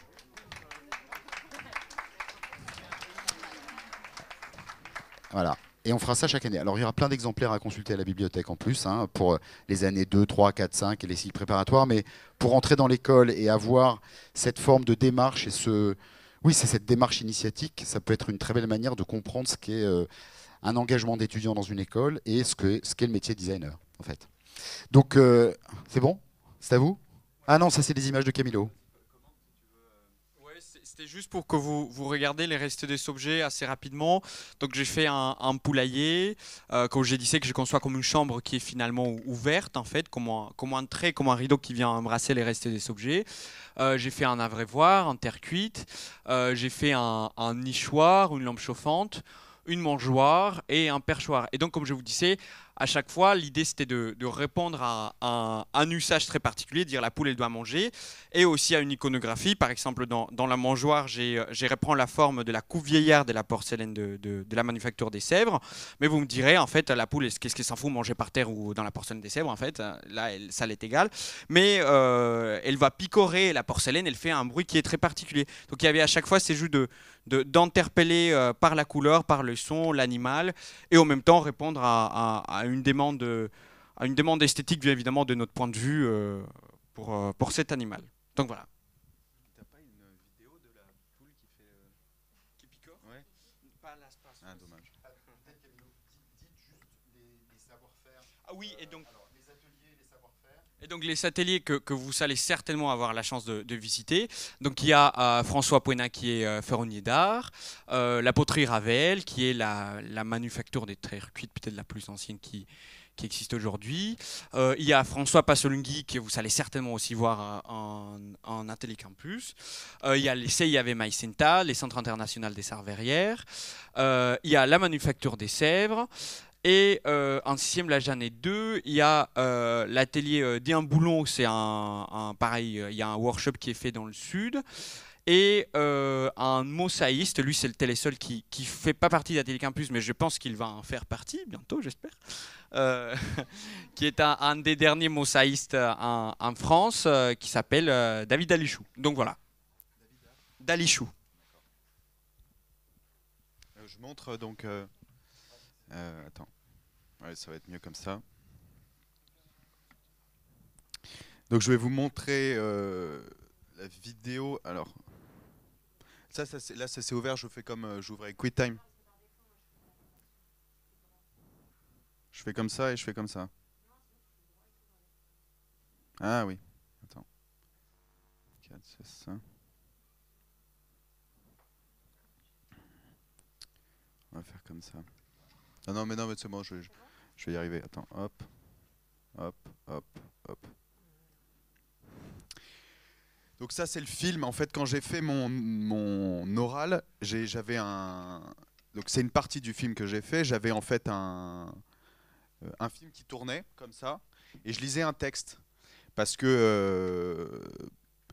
Voilà. Et on fera ça chaque année. Alors, il y aura plein d'exemplaires à consulter à la bibliothèque en plus, hein, pour les années 2, 3, 4, 5 et les cycles préparatoires. Mais pour entrer dans l'école et avoir cette forme de démarche oui, c'est cette démarche initiatique, ça peut être une très belle manière de comprendre ce qu'est un engagement d'étudiant dans une école et ce qu'est le métier de designer, en fait. Donc, c'est bon? C'est à vous? Ah non, ça, c'est des images de Camilo. C'était juste pour que vous regardiez les restes des objets assez rapidement. Donc j'ai fait un poulailler. Comme j'ai dit, c'est que je conçois comme une chambre qui est finalement ouverte, en fait, comme un trait, comme un rideau qui vient embrasser les restes des objets. J'ai fait un abreuvoir en terre cuite. J'ai fait un nichoir, une lampe chauffante, une mangeoire et un perchoir. Et donc, comme je vous disais, à chaque fois, l'idée c'était de répondre à un usage très particulier, dire la poule elle doit manger, et aussi à une iconographie. Par exemple, dans la mangeoire, j'ai reprends la forme de la coupe vieillarde de la porcelaine de la manufacture des Sèvres. Mais vous me direz, en fait, la poule, qu'est-ce qu'elle s'en fout, manger par terre ou dans la porcelaine des Sèvres, en fait, là, ça l'est égal. Mais elle va picorer la porcelaine, elle fait un bruit qui est très particulier. Donc il y avait à chaque fois ces jeux d'interpeller par la couleur, par le son, l'animal, et en même temps répondre à une demande esthétique, bien évidemment, de notre point de vue pour cet animal. Donc voilà. T'as pas une vidéo de la poule qui picore? Ouais. Pas là, ah, dommage. Peut-être Camilo, dites juste les savoir-faire. Ah oui, et donc... Alors, les ateliers, les savoir-faire. Et donc les ateliers que vous allez certainement avoir la chance de visiter. Donc il y a François Pouenat qui est ferronnier d'art, la poterie Ravel qui est la manufacture des terres cuites peut-être la plus ancienne qui existe aujourd'hui. Il y a François Pasolinghi que vous allez certainement aussi voir en atelier campus. Il y a les CIAV Maïsenta, les Centres internationaux des arts verrières. Il y a la manufacture des Sèvres. Et en 6e, la Jeanne 2, il y a l'atelier d'Ian Boulon, c'est pareil, il y a un workshop qui est fait dans le sud. Et un mosaïste, lui c'est le Télésol qui fait pas partie d'Atelier Campus, mais je pense qu'il va en faire partie bientôt, j'espère. Qui est un des derniers mosaïstes en France, qui s'appelle David Dalichou. Donc voilà. Dalichou. je montre donc... attends, ouais, ça va être mieux comme ça. Donc je vais vous montrer la vidéo. Alors, là ça c'est ouvert, je fais comme j'ouvrais QuickTime. Je fais comme ça et je fais comme ça. Ah oui, attends. 4, c'est ça. On va faire comme ça. Ah non mais c'est bon, je vais y arriver. Attends, hop, hop, hop, hop. Donc ça c'est le film. En fait, quand j'ai fait mon oral, j'avais un... Donc c'est une partie du film que j'ai fait. J'avais en fait un film qui tournait comme ça, et je lisais un texte parce que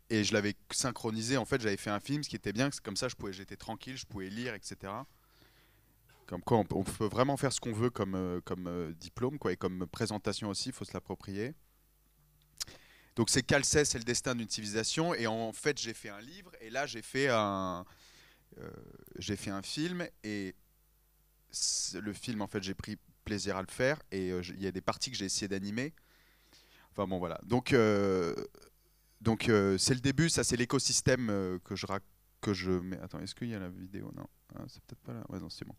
et je l'avais synchronisé. En fait, j'avais fait un film, ce qui était bien, comme ça, j'étais tranquille, je pouvais lire, etc. Comme quoi, on peut vraiment faire ce qu'on veut comme diplôme, quoi, et comme présentation aussi, il faut se l'approprier. Donc c'est Calcès, c'est le destin d'une civilisation, et en fait j'ai fait un livre, et là j'ai fait un film, et le film en fait j'ai pris plaisir à le faire, et il y a des parties que j'ai essayé d'animer. Enfin bon voilà. Donc c'est le début, ça c'est l'écosystème que je mets. Attends, est-ce qu'il y a la vidéo? Non, c'est peut-être pas là. Ouais, non, c'est bon.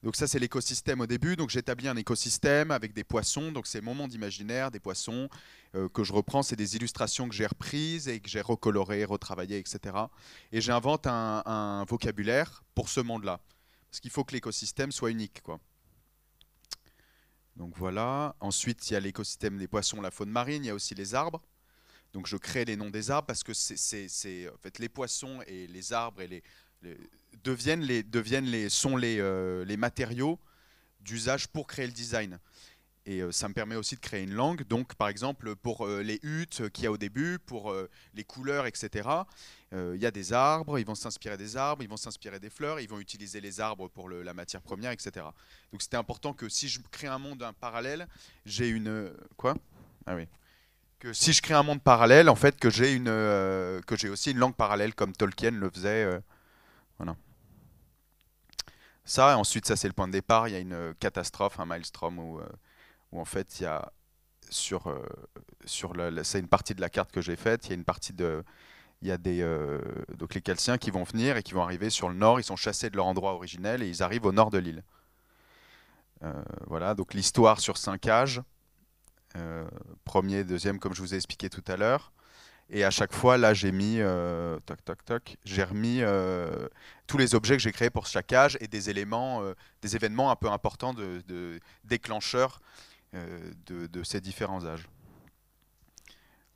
Donc ça c'est l'écosystème au début, donc j'établis un écosystème avec des poissons, donc c'est mon monde imaginaire, des poissons que je reprends, c'est des illustrations que j'ai reprises et que j'ai recolorées, retravaillées, etc. Et j'invente un vocabulaire pour ce monde-là, parce qu'il faut que l'écosystème soit unique, quoi. Donc voilà, ensuite il y a l'écosystème des poissons, la faune marine, il y a aussi les arbres. Donc je crée les noms des arbres parce que en fait, les poissons et les arbres et sont les matériaux d'usage pour créer le design. Et ça me permet aussi de créer une langue. Donc par exemple pour les huttes qu'il y a au début, pour les couleurs, etc. Il y a des arbres, ils vont s'inspirer des arbres, ils vont s'inspirer des fleurs, ils vont utiliser les arbres pour la matière première, etc. Donc c'était important que si je crée un monde parallèle, j'ai une... Quoi? Ah oui. Que si je crée un monde parallèle, en fait, que j'ai aussi une langue parallèle comme Tolkien le faisait. Voilà. Ça, et ensuite, ça c'est le point de départ. Il y a une catastrophe, un maelstrom où en fait, il y a c'est une partie de la carte que j'ai faite. Il y a une partie il y a donc les Calciens qui vont venir et qui vont arriver sur le nord. Ils sont chassés de leur endroit originel et ils arrivent au nord de l'île. Voilà, donc l'histoire sur 5 âges. Premier, deuxième, comme je vous ai expliqué tout à l'heure. Et à chaque fois, là, j'ai mis, j'ai remis tous les objets que j'ai créés pour chaque âge et des éléments, des événements un peu importants déclencheurs de ces différents âges.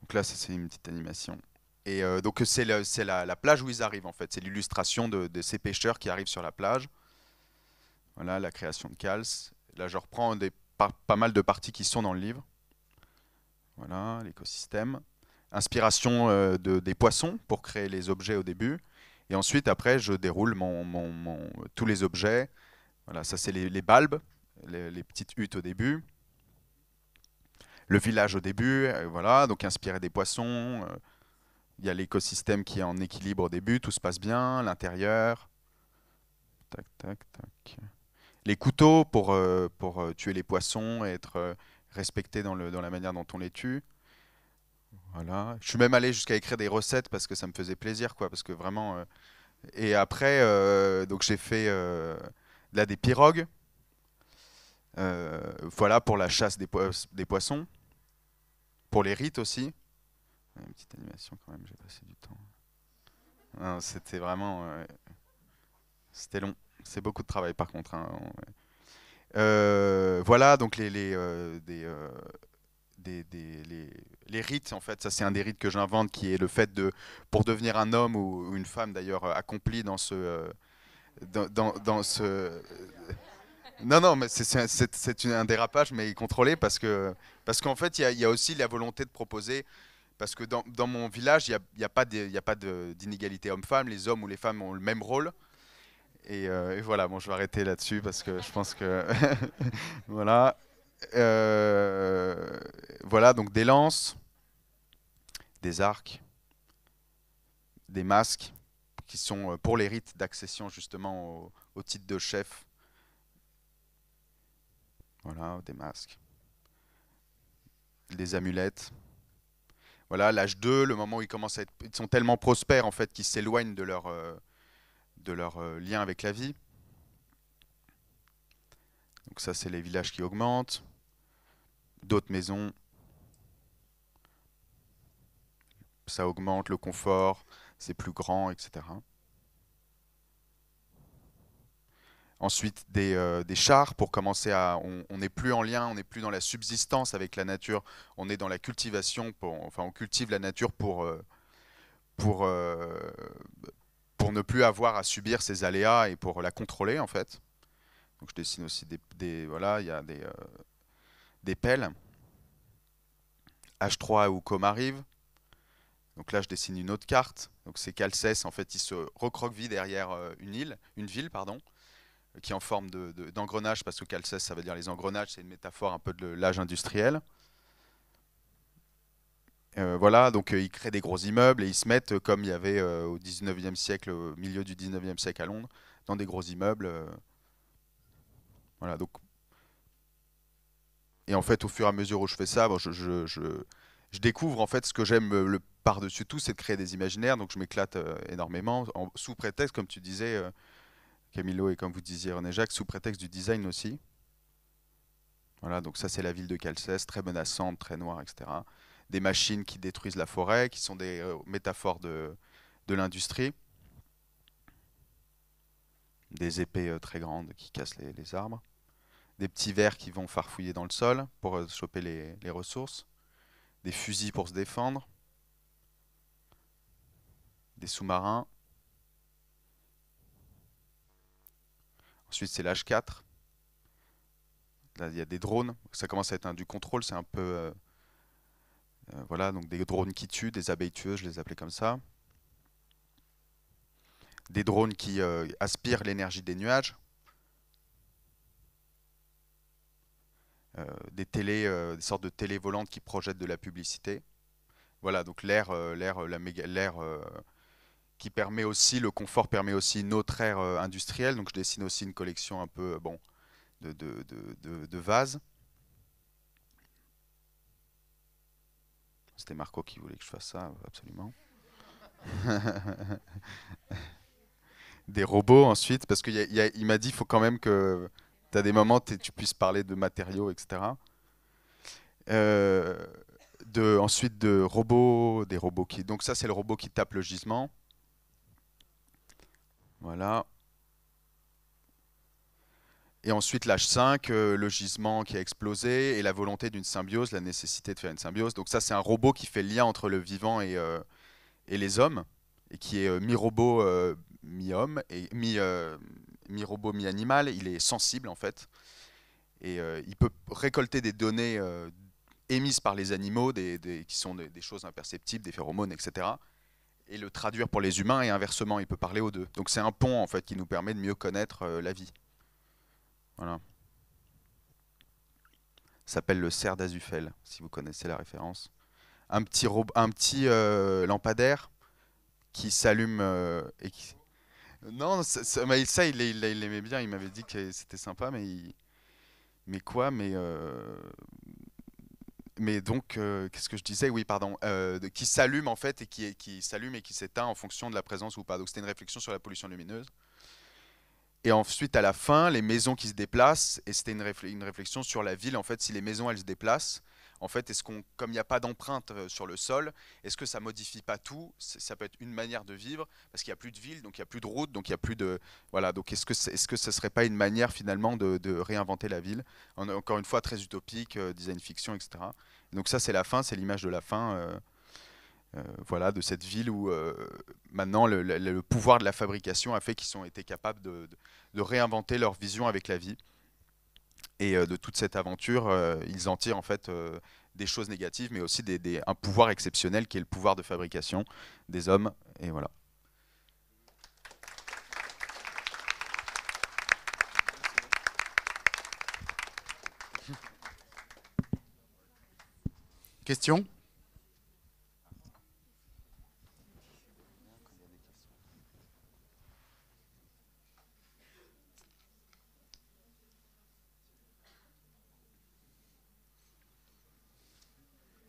Donc là, ça c'est une petite animation. Et donc c'est la plage où ils arrivent en fait. C'est l'illustration de ces pêcheurs qui arrivent sur la plage. Voilà, la création de Cals. Là, je reprends pas mal de parties qui sont dans le livre. Voilà, l'écosystème. Inspiration des poissons pour créer les objets au début. Et ensuite, après, je déroule tous les objets. Voilà, ça c'est les balbes, les petites huttes au début. Le village au début, voilà, donc inspiré des poissons. Il y a l'écosystème qui est en équilibre au début, tout se passe bien. L'intérieur. Tac, tac, tac. Les couteaux pour tuer les poissons et être respectés dans la manière dont on les tue. Voilà. Je suis même allé jusqu'à écrire des recettes parce que ça me faisait plaisir, quoi, parce que vraiment. Et après, donc j'ai fait là des pirogues. Voilà pour la chasse des poissons. Pour les rites aussi. Une petite animation quand même, j'ai passé du temps. Non, c'était vraiment. C'était long. C'est beaucoup de travail par contre, hein. Voilà, donc les rites, en fait, ça c'est un des rites que j'invente, qui est le fait pour devenir un homme ou une femme d'ailleurs accompli dans ce, non, mais c'est un dérapage, mais contrôlé parce qu'en fait, il y a aussi la volonté de proposer, parce que dans mon village, il n'y a pas d'inégalité homme-femme, les hommes ou les femmes ont le même rôle. Et voilà, bon, je vais arrêter là-dessus parce que je pense que voilà. Voilà, donc des lances, des arcs, des masques qui sont pour les rites d'accession justement au titre de chef. Voilà, des masques. Des amulettes. Voilà, l'âge 2, le moment où ils commencent à être, ils sont tellement prospères en fait qu'ils s'éloignent de leur lien avec la vie. Donc ça, c'est les villages qui augmentent. D'autres maisons. Ça augmente le confort, c'est plus grand, etc. Ensuite, des chars pour commencer à... On n'est plus en lien, on n'est plus dans la subsistance avec la nature, on est dans la cultivation, enfin on cultive la nature pour, euh, pour ne plus avoir à subir ces aléas et pour la contrôler en fait. Donc je dessine aussi voilà, il y a des pelles. H3 où Com arrive. Donc là je dessine une autre carte. Donc c'est Calcès, en fait il se recroqueville derrière une ville, pardon, qui est en forme d'engrenage, parce que Calcès, ça veut dire les engrenages, c'est une métaphore un peu de l'âge industriel. Voilà, donc ils créent des gros immeubles et ils se mettent, comme il y avait au 19e siècle, au milieu du 19e siècle à Londres, dans des gros immeubles. Voilà, donc... Et en fait, au fur et à mesure où je fais ça, bon, je découvre en fait ce que j'aime le par-dessus tout, c'est de créer des imaginaires, donc je m'éclate énormément, sous prétexte, comme tu disais, Camilo, et comme vous disiez René Jacques, sous prétexte du design aussi. Voilà, donc ça c'est la ville de Calcès, très menaçante, très noire, etc. Des machines qui détruisent la forêt, qui sont des métaphores de l'industrie. Des épées très grandes qui cassent les arbres. Des petits vers qui vont farfouiller dans le sol pour choper les ressources. Des fusils pour se défendre. Des sous-marins. Ensuite c'est l'âge 4. Là, il y a des drones, ça commence à être du contrôle, c'est un peu... voilà, donc des drones qui tuent, des abeilles tueuses, je les appelais comme ça. Des drones qui aspirent l'énergie des nuages. Des sortes de télé volantes qui projettent de la publicité. Voilà, donc l'air qui permet aussi, le confort permet aussi une autre ère industrielle. Donc je dessine aussi une collection un peu, bon, de vases. C'était Marco qui voulait que je fasse ça, absolument. Des robots ensuite, parce qu'il m'a dit, il faut quand même que tu as des moments où tu puisses parler de matériaux, etc. Ensuite de robots, des robots qui... Donc ça c'est le robot qui tape le gisement. Voilà. Et ensuite l'âge 5, le gisement qui a explosé et la volonté d'une symbiose, la nécessité de faire une symbiose. Donc ça c'est un robot qui fait le lien entre le vivant et les hommes, et qui est mi-robot, mi-homme, et mi-robot, mi-animal. Il est sensible en fait. Et il peut récolter des données émises par les animaux, qui sont des choses imperceptibles, des phéromones, etc. Et le traduire pour les humains et inversement, il peut parler aux deux. Donc c'est un pont en fait qui nous permet de mieux connaître la vie. Voilà. Ça s'appelle le cerf d'Azufel, si vous connaissez la référence. Un petit lampadaire qui s'allume et qui... Non, ça il aimait bien, il m'avait dit que c'était sympa, mais quoi, mais donc, qu'est-ce que je disais? Oui, pardon. Qui s'allume en fait et qui s'allume et qui s'éteint en fonction de la présence ou pas. Donc c'était une réflexion sur la pollution lumineuse. Et ensuite, à la fin, les maisons qui se déplacent, et c'était une réflexion sur la ville, en fait, si les maisons, elles se déplacent, en fait, comme il n'y a pas d'empreinte sur le sol, est-ce que ça modifie pas tout? Ça peut être une manière de vivre, parce qu'il n'y a plus de ville, donc il n'y a plus de route, donc il n'y a plus de... Voilà, donc est-ce que ce serait pas une manière, finalement, de réinventer la ville? Encore une fois, très utopique, design fiction, etc. Donc ça, c'est la fin, c'est l'image de la fin, voilà, de cette ville où maintenant le pouvoir de la fabrication a fait qu'ils ont été capables de réinventer leur vision avec la vie. Et de toute cette aventure, ils en tirent en fait des choses négatives, mais aussi un pouvoir exceptionnel qui est le pouvoir de fabrication des hommes. Et voilà. Question?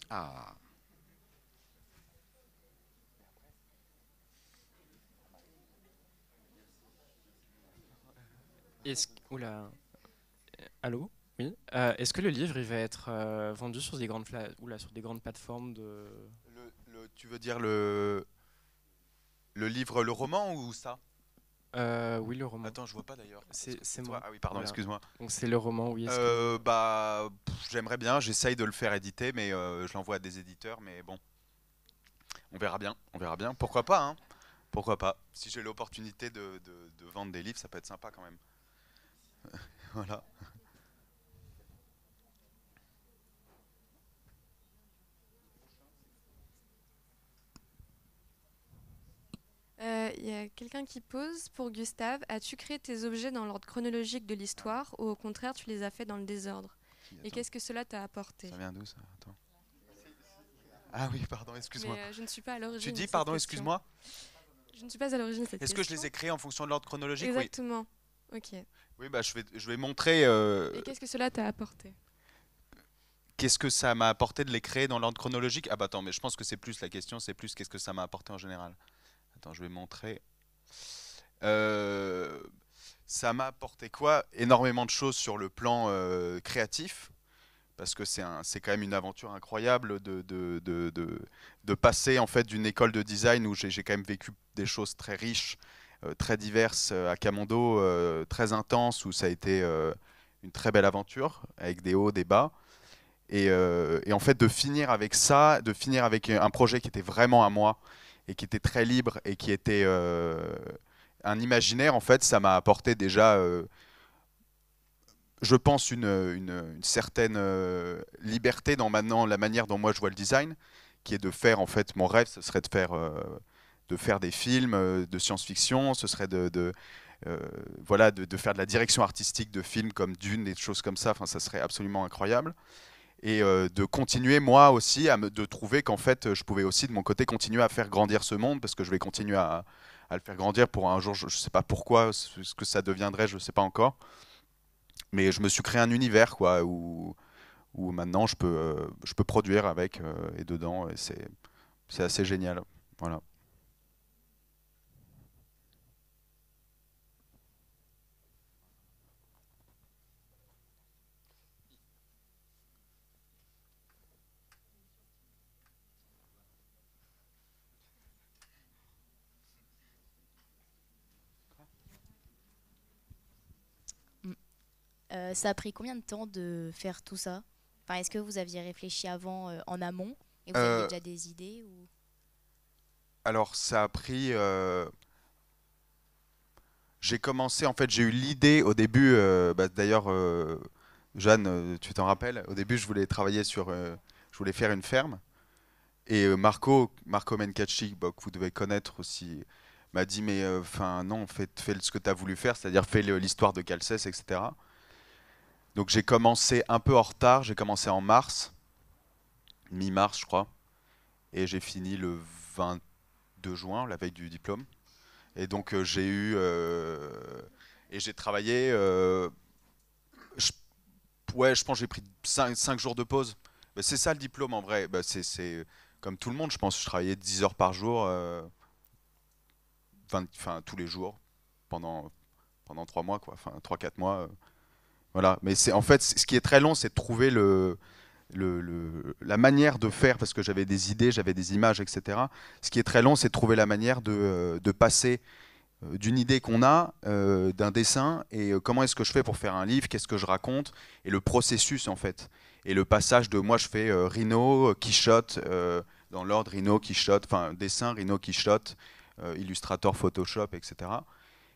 Ah. Oula. Allô? Oui. Est-ce que le livre il va être vendu sur des sur des grandes plateformes de... Tu veux dire le livre, le roman ou ça? Oui, le roman. Attends, je vois pas d'ailleurs. C'est toi? moi. Ah oui, pardon, Voilà. excuse-moi. Donc c'est le roman, oui. J'aimerais bien, j'essaye de le faire éditer, mais je l'envoie à des éditeurs, mais bon, on verra bien, on verra bien. Pourquoi pas, hein? Pourquoi pas? Si j'ai l'opportunité de vendre des livres, ça peut être sympa quand même. Voilà. Il y a quelqu'un qui pose pour Gustave. As-tu créé tes objets dans l'ordre chronologique de l'histoire ou au contraire tu les as fait dans le désordre? Et qu'est-ce que cela t'a apporté? Ça vient d'où ça? Attends. Ah oui, pardon, excuse-moi. Mais je ne suis pas à l'origine. Tu de dis cette pardon, question. excuse-moi? Je ne suis pas à l'origine de cette Est-ce question. que je les ai créés en fonction de l'ordre chronologique? Exactement. Ok. Oui. Oui, bah je vais montrer. Et qu'est-ce que cela t'a apporté? Qu'est-ce que ça m'a apporté de les créer dans l'ordre chronologique? Ah bah attends, mais je pense que c'est plus la question, c'est plus qu'est-ce que ça m'a apporté en général. Attends, je vais montrer. Ça m'a apporté quoi? Énormément de choses sur le plan créatif, parce que c'est quand même une aventure incroyable de passer en fait d'une école de design où j'ai quand même vécu des choses très riches, très diverses à Camondo, très intenses, où ça a été une très belle aventure, avec des hauts, des bas. Et en fait de finir avec ça, de finir avec un projet qui était vraiment à moi, et qui était très libre, et qui était un imaginaire, en fait, ça m'a apporté déjà, je pense, une certaine liberté dans maintenant la manière dont moi je vois le design, qui est de faire, en fait, mon rêve, ce serait de faire des films de science-fiction, ce serait voilà, de faire de la direction artistique de films comme Dune, des choses comme ça, enfin, ça serait absolument incroyable. Et de continuer moi aussi de trouver qu'en fait je pouvais aussi de mon côté continuer à faire grandir ce monde, parce que je vais continuer à le faire grandir pour un jour, je sais pas pourquoi, ce que ça deviendrait, je sais pas encore, mais je me suis créé un univers quoi où maintenant je peux produire avec et dedans, et c'est assez génial, voilà. Ça a pris combien de temps de faire tout ça? Enfin, est-ce que vous aviez réfléchi avant en amont et vous aviez déjà des idées ou... Alors ça a pris j'ai commencé, en fait j'ai eu l'idée au début, d'ailleurs Jeanne, tu t'en rappelles, au début je voulais travailler je voulais faire une ferme, et Marco Mencacci, que vous devez connaître aussi, m'a dit mais enfin non, fais ce que tu as voulu faire, c'est-à-dire fais l'histoire de Calcès, etc. Donc j'ai commencé un peu en retard, j'ai commencé en mars, mi-mars je crois, et j'ai fini le 22 juin, la veille du diplôme. Et donc j'ai travaillé, ouais, je pense que j'ai pris 5 jours de pause. Bah, c'est ça le diplôme en vrai, bah, c'est comme tout le monde, je pense, je travaillais 10 heures par jour, tous les jours, pendant 3 mois, quoi, enfin 3-4 mois. Voilà, mais en fait, ce qui est très long, c'est de trouver la manière de faire, parce que j'avais des idées, j'avais des images, etc. Ce qui est très long, c'est de trouver la manière de passer d'une idée qu'on a, d'un dessin, et comment est-ce que je fais pour faire un livre, qu'est-ce que je raconte, et le processus en fait. Et le passage de moi je fais Rhino, Quichotte, dans l'ordre Rhino, Quichotte, enfin dessin, Rhino, Quichotte, Illustrator, Photoshop, etc.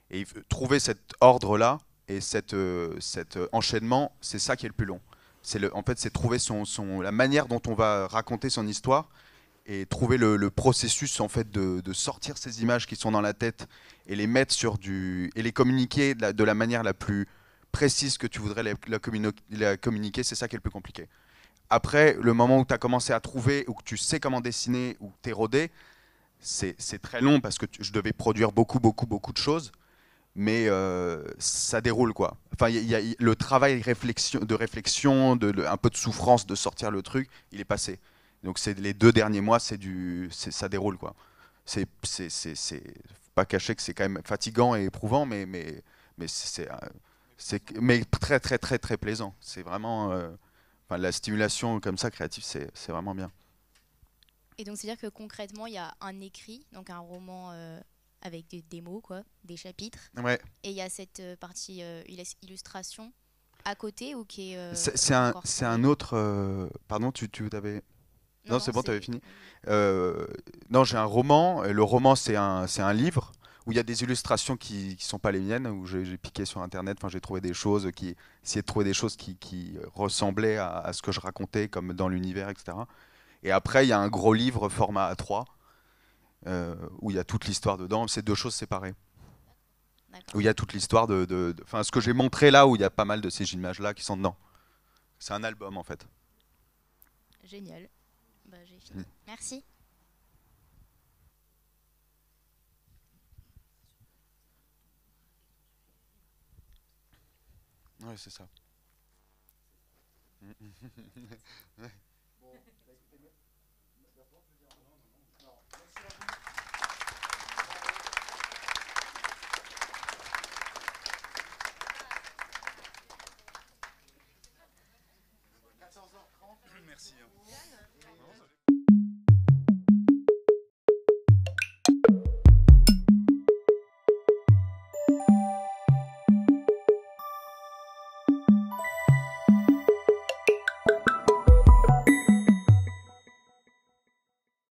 Et trouver cet ordre-là, et cet enchaînement, c'est ça qui est le plus long. En fait, c'est trouver la manière dont on va raconter son histoire, et trouver le processus en fait de sortir ces images qui sont dans la tête et les mettre et les communiquer de la manière la plus précise que tu voudrais la communiquer, c'est ça qui est le plus compliqué. Après, le moment où tu as commencé à trouver, ou que tu sais comment dessiner, ou que tu es rodé, c'est très long, parce que je devais produire beaucoup de choses, mais ça déroule quoi. Enfin, il y a le travail de réflexion, un peu de souffrance de sortir le truc, il est passé. Donc c'est les 2 derniers mois, ça déroule quoi. C'est pas caché que c'est quand même fatigant et éprouvant, mais mais très très très très plaisant. C'est vraiment, enfin, la stimulation comme ça créative, c'est vraiment bien. Et donc, c'est-à-dire que concrètement, il y a un écrit, donc un roman avec des mots, quoi, des chapitres. Ouais. Et il y a cette partie illustration à côté ou qui est. C'est un autre. Pardon, tu avais. Non, c'est bon, tu avais fini. Non, j'ai un roman. Et le roman, c'est un livre où il y a des illustrations qui sont pas les miennes, où j'ai piqué sur Internet. Enfin, j'ai trouvé des choses essayé de trouver des choses qui ressemblaient à ce que je racontais, comme dans l'univers, etc. Et après, il y a un gros livre format A3 où il y a toute l'histoire dedans. C'est 2 choses séparées. Où il y a toute l'histoire enfin, ce que j'ai montré là, où il y a pas mal de ces images-là qui sont dedans. C'est un album en fait. Génial. Bah, j'ai fini. Merci. Ouais, c'est ça. Merci.